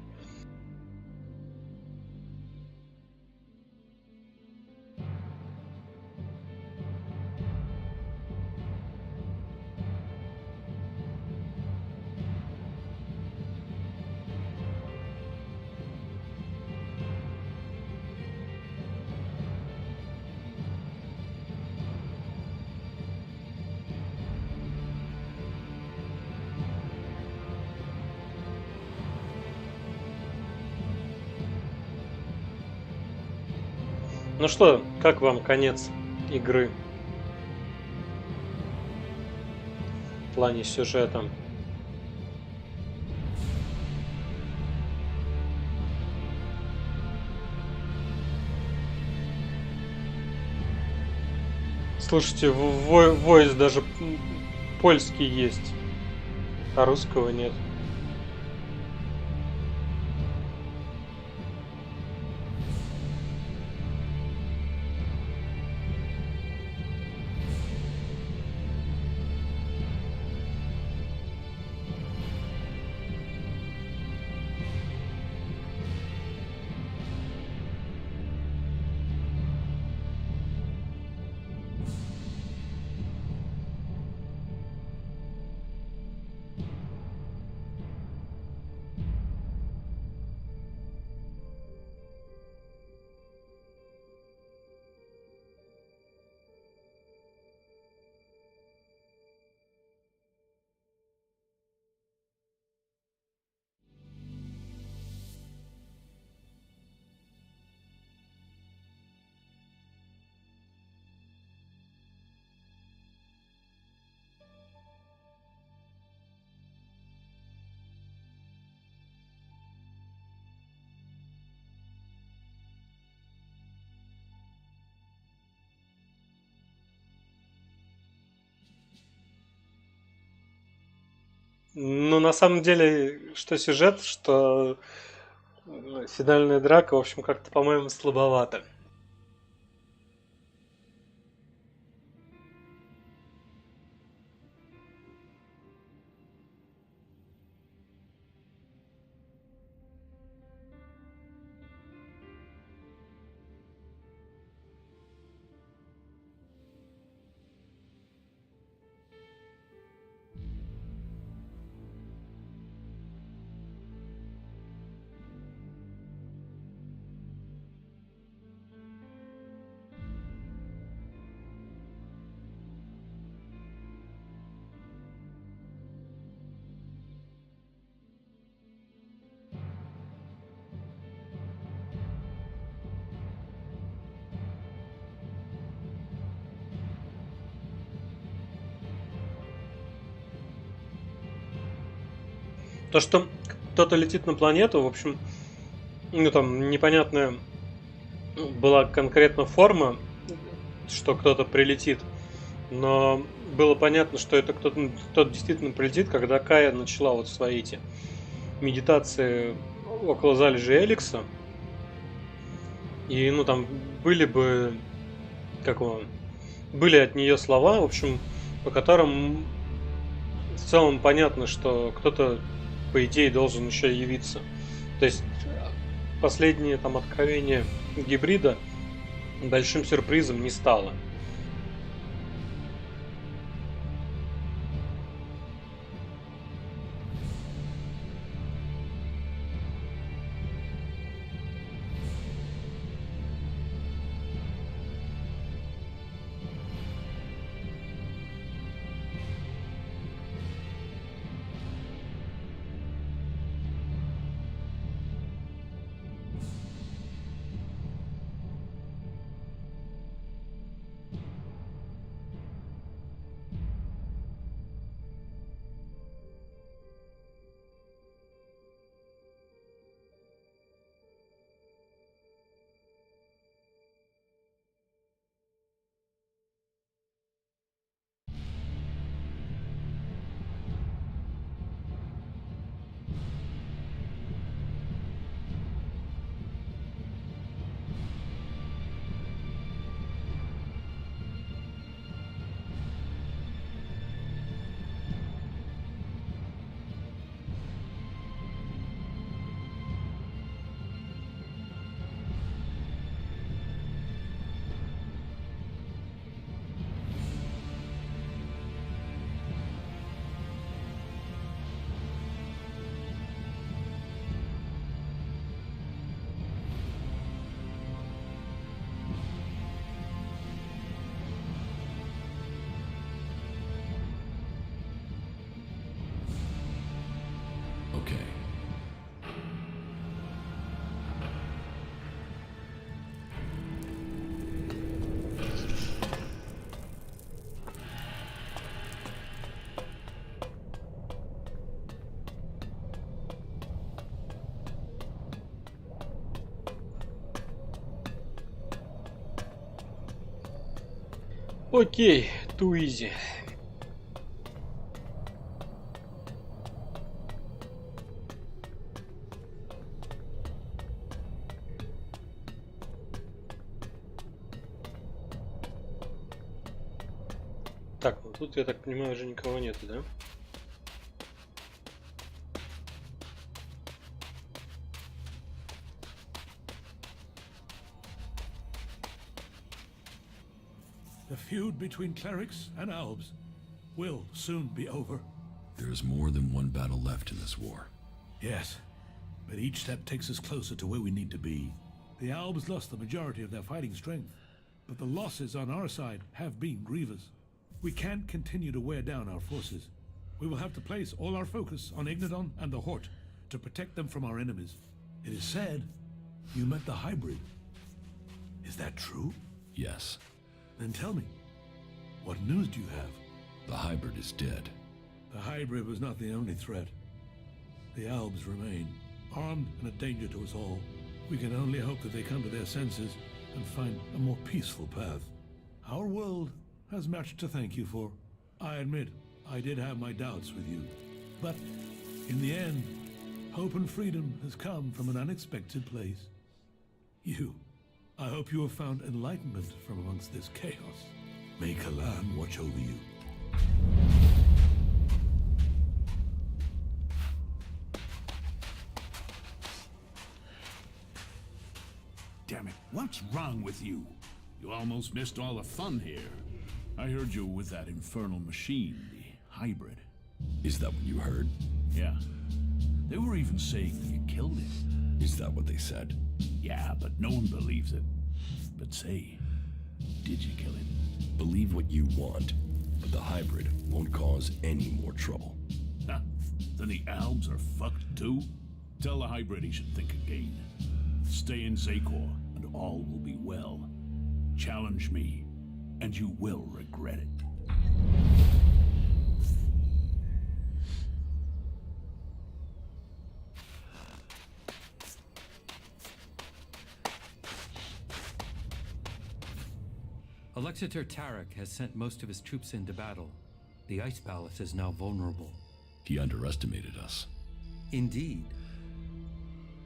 Ну что, как вам конец игры? В плане сюжета. Слушайте, войс даже польский есть, а русского нет. Ну, на самом деле, что сюжет, что финальная драка, в общем, как-то, по-моему, слабовато. То, что кто-то летит на планету, в общем, ну там непонятная была конкретно форма, что кто-то прилетит, но было понятно, что это кто-то действительно прилетит, когда Кая начала вот свои эти медитации около залежи Элекса. И, ну, там были бы, были от нее слова, в общем, по которым в целом понятно, что кто-то, по идее, должен еще явиться. То есть последнее там откровение гибрида большим сюрпризом не стало. Окей, too easy. Так, ну тут, я так понимаю, уже никого нету, да? The feud between clerics and elves will soon be over. There's more than one battle left in this war. Yes, but each step takes us closer to where we need to be. The elves lost the majority of their fighting strength, but the losses on our side have been grievous. We can't continue to wear down our forces. We will have to place all our focus on Ignadon and the Hort to protect them from our enemies. It is said you met the hybrid. Is that true? Yes. Then tell me, what news do you have? The hybrid is dead. The hybrid was not the only threat. The elves remain, armed and a danger to us all. We can only hope that they come to their senses and find a more peaceful path. Our world has much to thank you for. I admit, I did have my doubts with you. But in the end, hope and freedom has come from an unexpected place. You. I hope you have found enlightenment from amongst this chaos. May Kalan watch over you. Damn it, what's wrong with you? You almost missed all the fun here. I heard you with that infernal machine, the hybrid. Is that what you heard? Yeah. They were even saying that you killed him. Is that what they said? Yeah, but no one believes it. But say, did you kill him? Believe what you want, but the hybrid won't cause any more trouble. Huh? Then the elves are fucked too? Tell the hybrid he should think again. Stay in Zakor, and all will be well. Challenge me, and you will regret it. Alexander Tarek has sent most of his troops into battle. The Ice Palace is now vulnerable. He underestimated us. Indeed.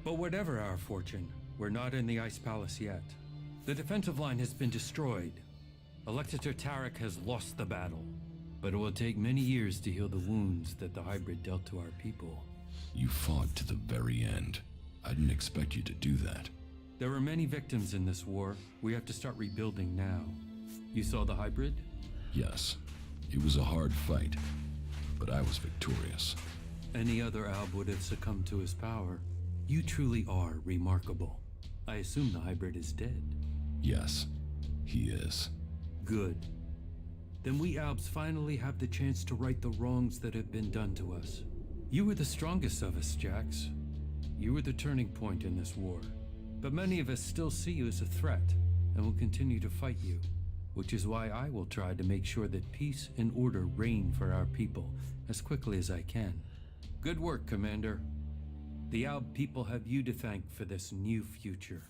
But whatever our fortune, we're not in the Ice Palace yet. The defensive line has been destroyed. Alexander Tarek has lost the battle. But it will take many years to heal the wounds that the hybrid dealt to our people. You fought to the very end. I didn't expect you to do that. There were many victims in this war. We have to start rebuilding now. You saw the hybrid? Yes. It was a hard fight, but I was victorious. Any other Alb would have succumbed to his power. You truly are remarkable. I assume the hybrid is dead. Yes, he is. Good. Then we Albs finally have the chance to right the wrongs that have been done to us. You were the strongest of us, Jax. You were the turning point in this war. But many of us still see you as a threat, and will continue to fight you. Which is why I will try to make sure that peace and order reign for our people as quickly as I can. Good work, Commander. The Alb people have you to thank for this new future.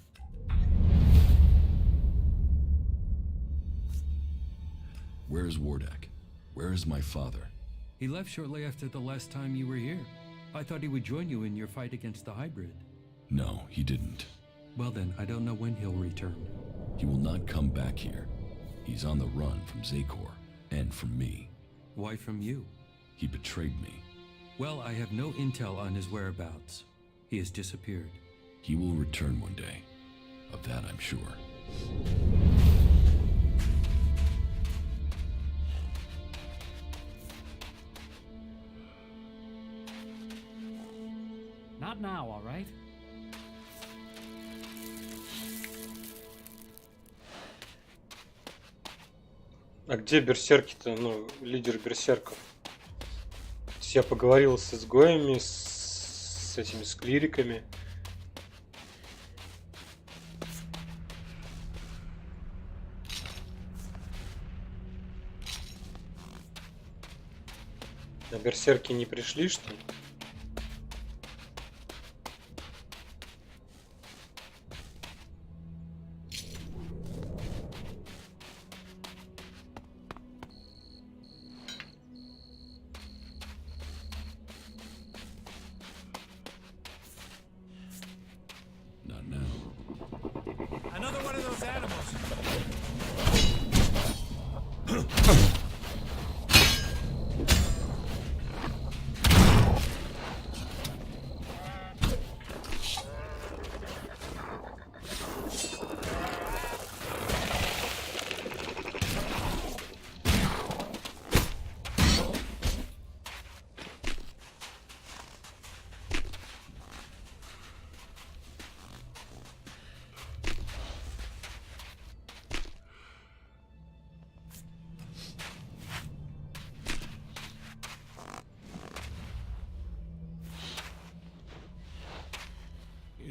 Where's Wardek? Where is my father? He left shortly after the last time you were here. I thought he would join you in your fight against the hybrid. No, he didn't. Well then, I don't know when he'll return. He will not come back here. He's on the run from Zakor, and from me. Why from you? He betrayed me. Well, I have no intel on his whereabouts. He has disappeared. He will return one day. Of that I'm sure. Not now, all right? А где берсерки-то, ну, лидер берсерков? То есть я поговорил с изгоями, с этими, с клириками. А берсерки не пришли, что ли?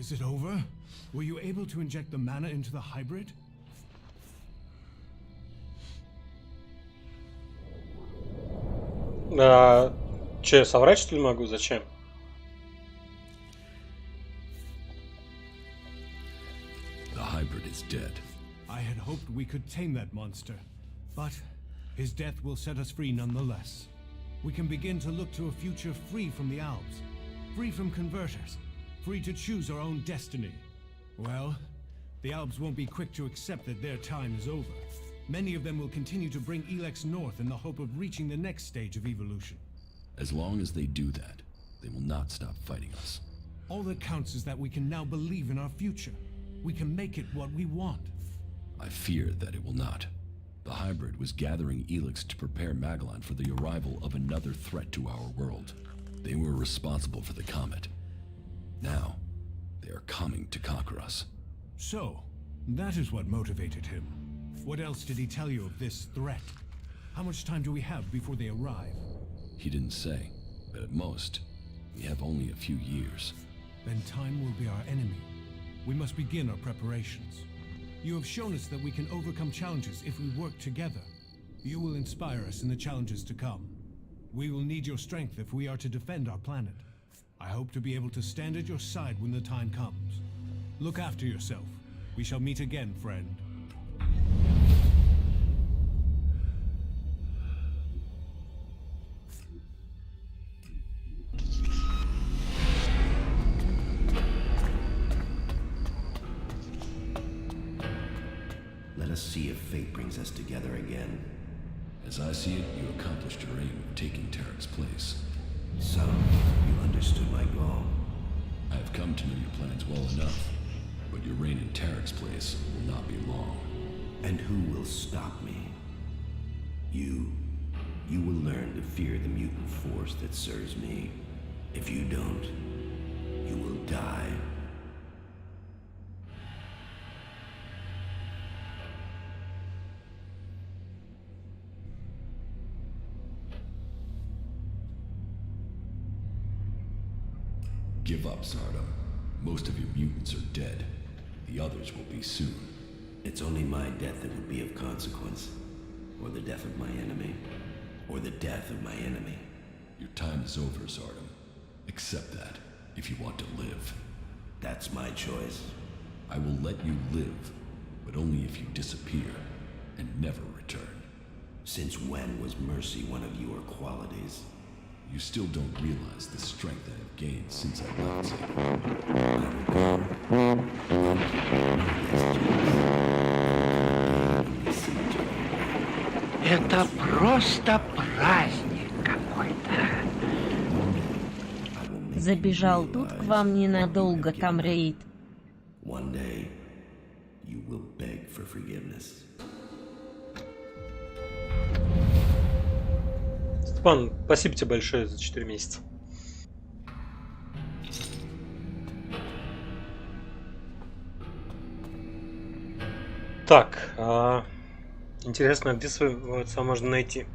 Is it over? Were you able to inject the mana into the hybrid? Че, соврать что ли могу? Зачем? The hybrid is dead. I had hoped we could tame that monster, but his death will set us free nonetheless. We can begin to look to a future free from the Alps, free from converters, free to choose our own destiny. Well, the Alps won't be quick to accept that their time is over. Many of them will continue to bring Elex north in the hope of reaching the next stage of evolution. As long as they do that, they will not stop fighting us. All that counts is that we can now believe in our future. We can make it what we want. I fear that it will not. The hybrid was gathering Elex to prepare Magellan for the arrival of another threat to our world. They were responsible for the comet. Now, they are coming to conquer us. So, that is what motivated him. What else did he tell you of this threat? How much time do we have before they arrive? He didn't say, but at most, we have only a few years. Then time will be our enemy. We must begin our preparations. You have shown us that we can overcome challenges if we work together. You will inspire us in the challenges to come. We will need your strength if we are to defend our planet. I hope to be able to stand at your side when the time comes. Look after yourself. We shall meet again, friend. Let us see if fate brings us together again. As I see it, you accomplished your aim of taking Tarek's place. So, you understood my goal. I have come to know your plans well enough, but your reign in Tarek's place will not be long. And who will stop me? You. You will learn to fear the mutant force that serves me. If you don't, you will die. Give up, Zardom. Most of your mutants are dead. The others will be soon. It's only my death that would be of consequence. Or the death of my enemy. Or the death of my enemy. Your time is over, Zardom. Accept that, if you want to live. That's my choice. I will let you live, but only if you disappear and never return. Since when was mercy one of your qualities? You still don't realize the strength I have gained since I left Zeta. Это просто праздник какой-то. Забежал тут к вам ненадолго, там рейд. One day, you will beg for forgiveness. Степан, спасибо тебе большое за 4 месяца. Так, интересно, где своего отца можно найти?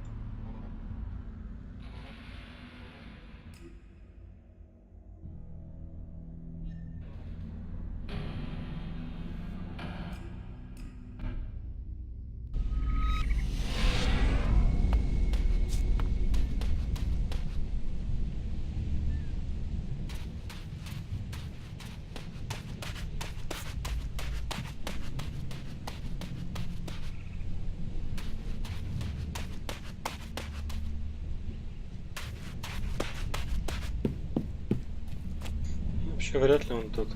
Вообще вряд ли он тут.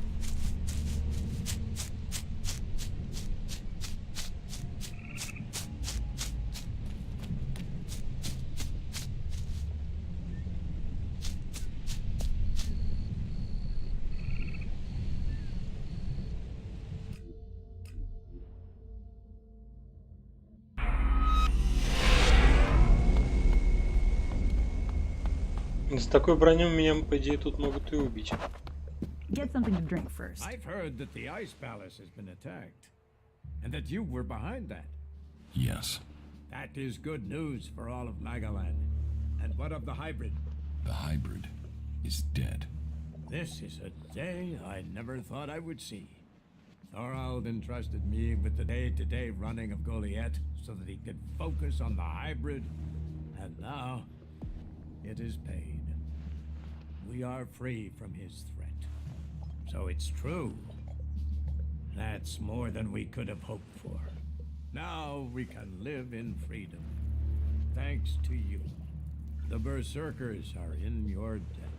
За такой броню меня, по идее, тут могут и убить. Get something to drink first. I've heard that the Ice Palace has been attacked, and that you were behind that. Yes. That is good news for all of Magellan. And what of the hybrid? The hybrid is dead. This is a day I never thought I would see. Thorald entrusted me with the day-to-day running of Goliath so that he could focus on the hybrid, and now it is paid. We are free from his threat. So it's true. That's more than we could have hoped for. Now we can live in freedom. Thanks to you. The Berserkers are in your debt.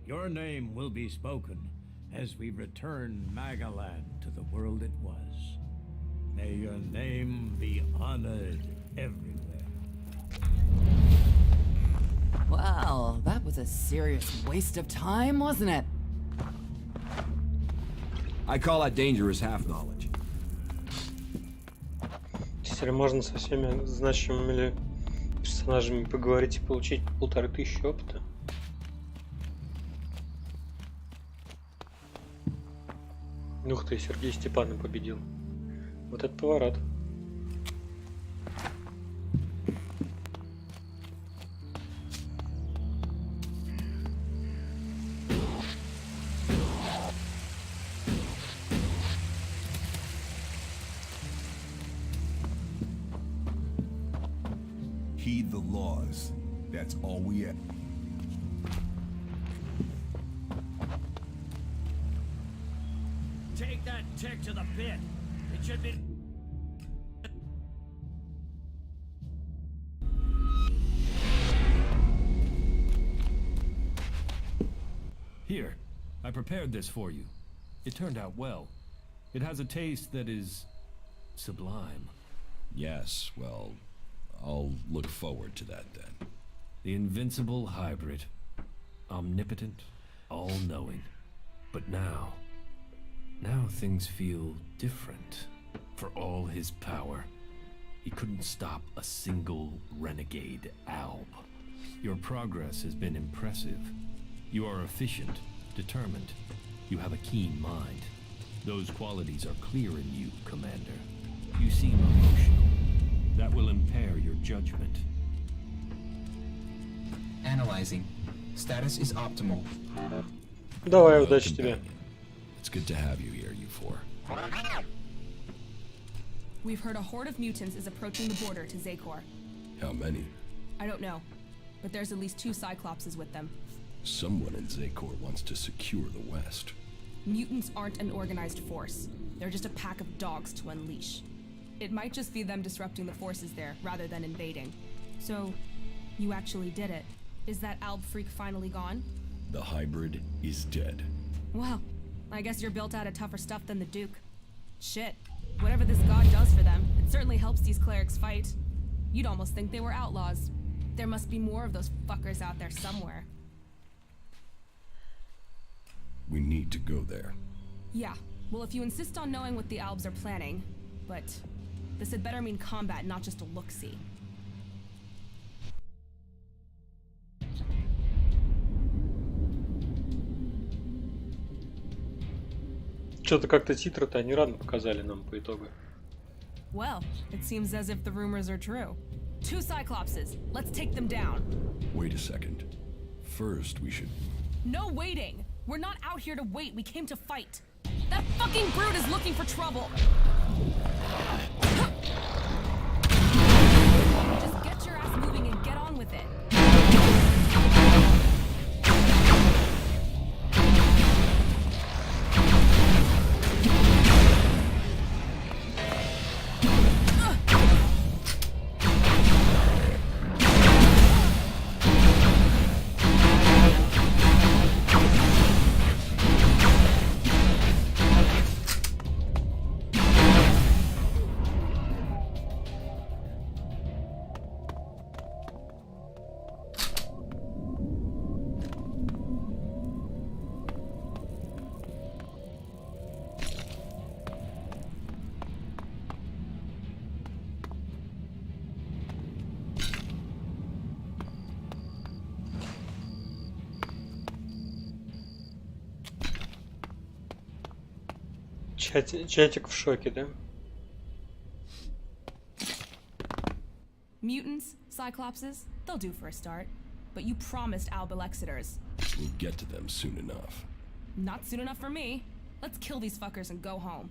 Your name will be spoken as we return Magaland to the world it was. May your name be honored everywhere. Well, that was a serious waste of time, wasn't it? I call that dangerous half-knowledge. Теперь можно со всеми значимыми персонажами поговорить и получить 1500 опыта. Ух ты, Сергей Степанов победил. Вот это поворот. Heed the laws. That's all we have. Take that tick to the pit. It should be... Here, I prepared this for you. It turned out well. It has a taste that is sublime. Yes, well, I'll look forward to that then. The invincible hybrid. Omnipotent, all-knowing. But now things feel different. For all his power, he couldn't stop a single renegade alb. Your progress has been impressive. You are efficient, determined. You have a keen mind. Those qualities are clear in you, Commander. You seem emotional. That will impair your judgment. Analyzing. Status is optimal. Давай, удачи тебе. It's good to have you here, you four. We've heard a horde of mutants is approaching the border to Zakor. How many? I don't know, but there's at least 2 Cyclopses with them. Someone in Zakor wants to secure the West. Mutants aren't an organized force. They're just a pack of dogs to unleash. It might just be them disrupting the forces there, rather than invading. So, you actually did it. Is that Alb freak finally gone? The hybrid is dead. Well, I guess you're built out of tougher stuff than the Duke. Shit. Whatever this god does for them, it certainly helps these clerics fight. You'd almost think they were outlaws. There must be more of those fuckers out there somewhere. We need to go there. Yeah, well if you insist on knowing what the Albs are planning, but this had better mean combat, not just a look-see. Что-то как-то титры-то они рано показали нам по итогу. Well, it seems as if the rumors are true. 2 Cyclopses. Let's take them down. Wait a second. First, we should... No waiting! We're not out here to wait, we came to fight. That fucking brute is looking for trouble! Just get your ass moving and get on with it. Чатик в шоке, да? Mutants, Cyclopses, they'll do for a start. But you promised Alb Elexiters. We'll get to them soon enough. Not soon enough for me. Let's kill these fuckers and go home.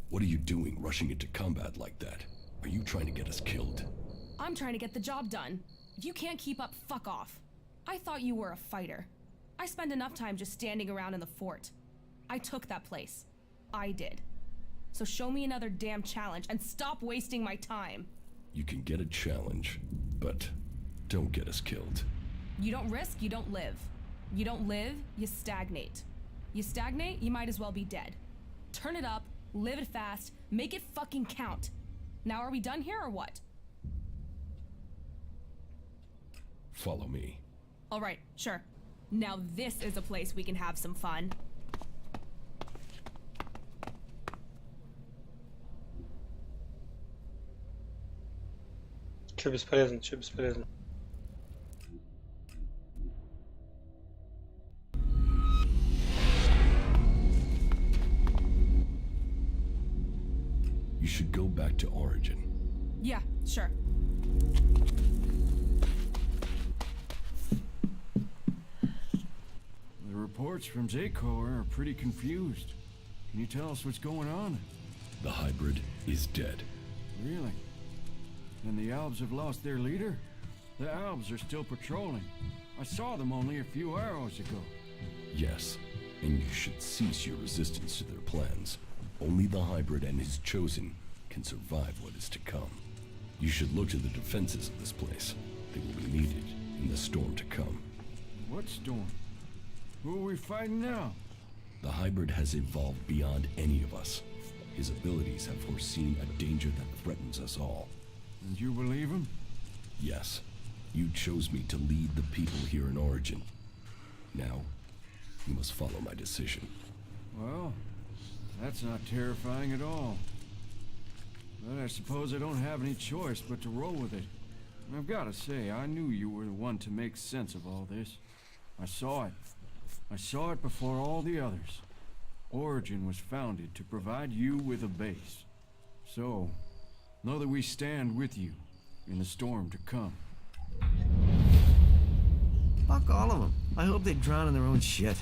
What are you doing, rushing into combat like that? Are you trying to get us killed? I'm trying to get the job done. If you can't keep up, fuck off. I thought you were a fighter. I spend enough time just standing around in the fort. I took that place. I did. So show me another damn challenge and stop wasting my time. You can get a challenge, but don't get us killed. You don't risk, you don't live. You don't live, you stagnate. You stagnate, you might as well be dead. Turn it up, live it fast, make it fucking count. Now are we done here or what? Follow me. All right, sure. Now this is a place we can have some fun. Чё бесполезно, чё бесполезно? You should go back to Origin. Yeah, sure. The reports from Zakor are pretty confused. Can you tell us what's going on? The hybrid is dead. Really? And the Albs have lost their leader? The Albs are still patrolling. I saw them only a few hours ago. Yes, and you should cease your resistance to their plans. Only the hybrid and his chosen can survive what is to come. You should look to the defenses of this place. They will be needed in the storm to come. What storm? Who are we fighting now? The hybrid has evolved beyond any of us. His abilities have foreseen a danger that threatens us all. And you believe him? Yes. You chose me to lead the people here in Origin. Now, you must follow my decision. Well, that's not terrifying at all. But I suppose I don't have any choice but to roll with it. And I've got to say, I knew you were the one to make sense of all this. I saw it. I saw it before all the others. Origin was founded to provide you with a base. So, know that we stand with you in the storm to come. Fuck all of them. I hope they drown in their own shit.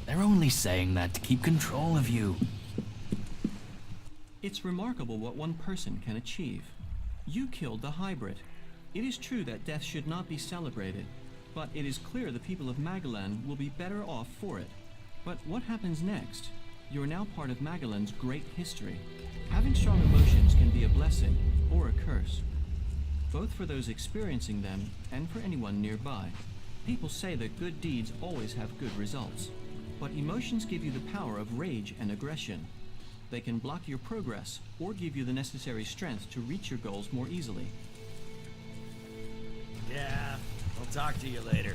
They're only saying that to keep control of you. It's remarkable what one person can achieve. You killed the hybrid. It is true that death should not be celebrated, but it is clear the people of Magalan will be better off for it. But what happens next? You are now part of Magalan's great history. Having strong emotions can be a blessing or a curse, both for those experiencing them and for anyone nearby. People say that good deeds always have good results, but emotions give you the power of rage and aggression. They can block your progress or give you the necessary strength to reach your goals more easily. Yeah, I'll talk to you later.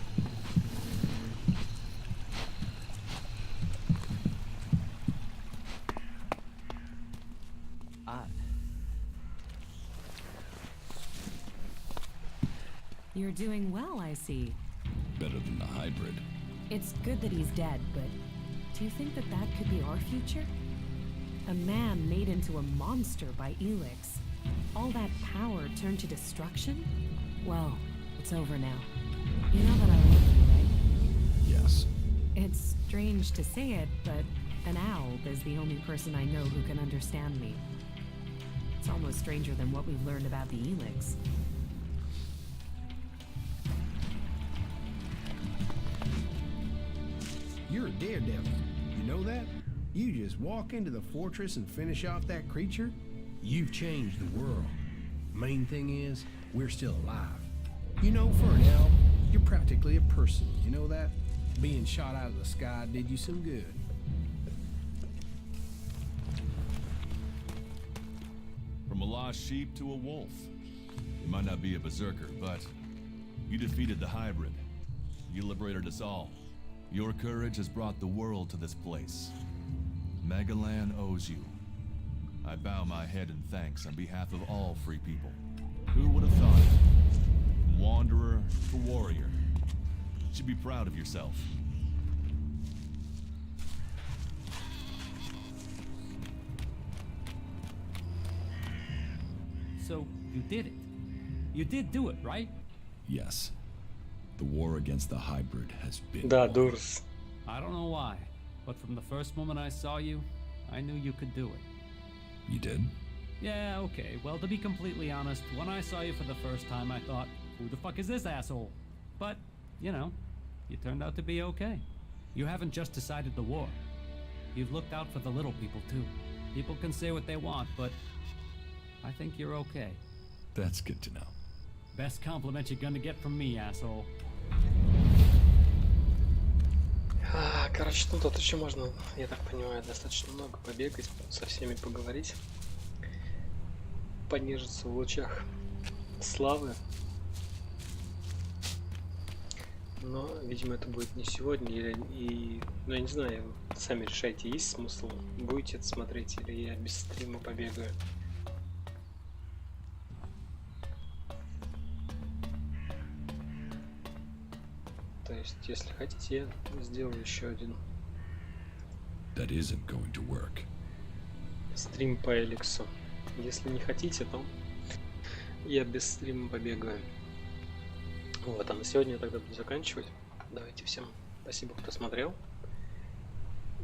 You're doing well, I see. Better than the hybrid. It's good that he's dead, but do you think that that could be our future? A man made into a monster by Elex. All that power turned to destruction? Well, it's over now. You know that I love you, right? Yes. It's strange to say it, but an owl is the only person I know who can understand me. It's almost stranger than what we've learned about the Elex. You're a daredevil. You know that? You just walk into the fortress and finish off that creature? You've changed the world. Main thing is, we're still alive. You know, for an elf, you're practically a person. You know that? Being shot out of the sky did you some good. From a lost sheep to a wolf. You might not be a berserker, but you defeated the hybrid. You liberated us all. Your courage has brought the world to this place. Magalan owes you. I bow my head in thanks on behalf of all free people. Who would have thought it? be proud of yourself. So, you did it. You did do it, right? Yes. The war against the hybrid has been Да, won. Дурс. I don't know why, but from the first moment I saw you, I knew you could do it. You did? Yeah, okay. Well, to be completely honest, when I saw you for the first time, I thought, who the fuck is this asshole? But, you know, you turned out to be okay. You haven't just decided the war. You've looked out for the little people, too. People can say what they want, but I think you're okay. That's good to know. Best compliment you're gonna get from me, asshole. Короче, ну тут еще можно, я так понимаю, достаточно много побегать, со всеми поговорить, понежиться в лучах славы. Но, видимо, это будет не сегодня, ну, я не знаю, сами решайте, есть смысл, будете это смотреть, или я без стрима побегаю. То есть, если хотите, я сделаю еще один That isn't going to work. стрим по Элексу. Если не хотите, то я без стрима побегаю. Вот, а на сегодня я тогда буду заканчивать. Давайте всем спасибо, кто смотрел.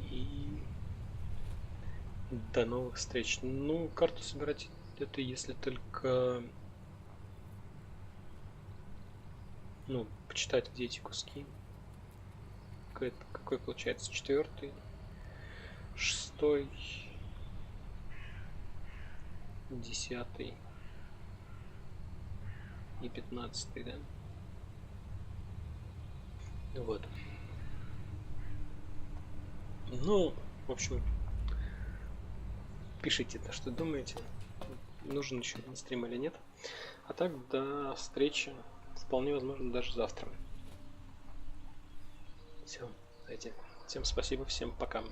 И до новых встреч. Ну, карту собирать это если только... Ну, почитать, где эти куски. Какой получается? 4-й, 6-й, 10-й и 15-й, да? Вот. Ну, в общем, пишите, что думаете, нужен еще один стрим или нет. А так, до встречи, вполне возможно, даже завтра. Все, давайте. Всем спасибо, всем пока.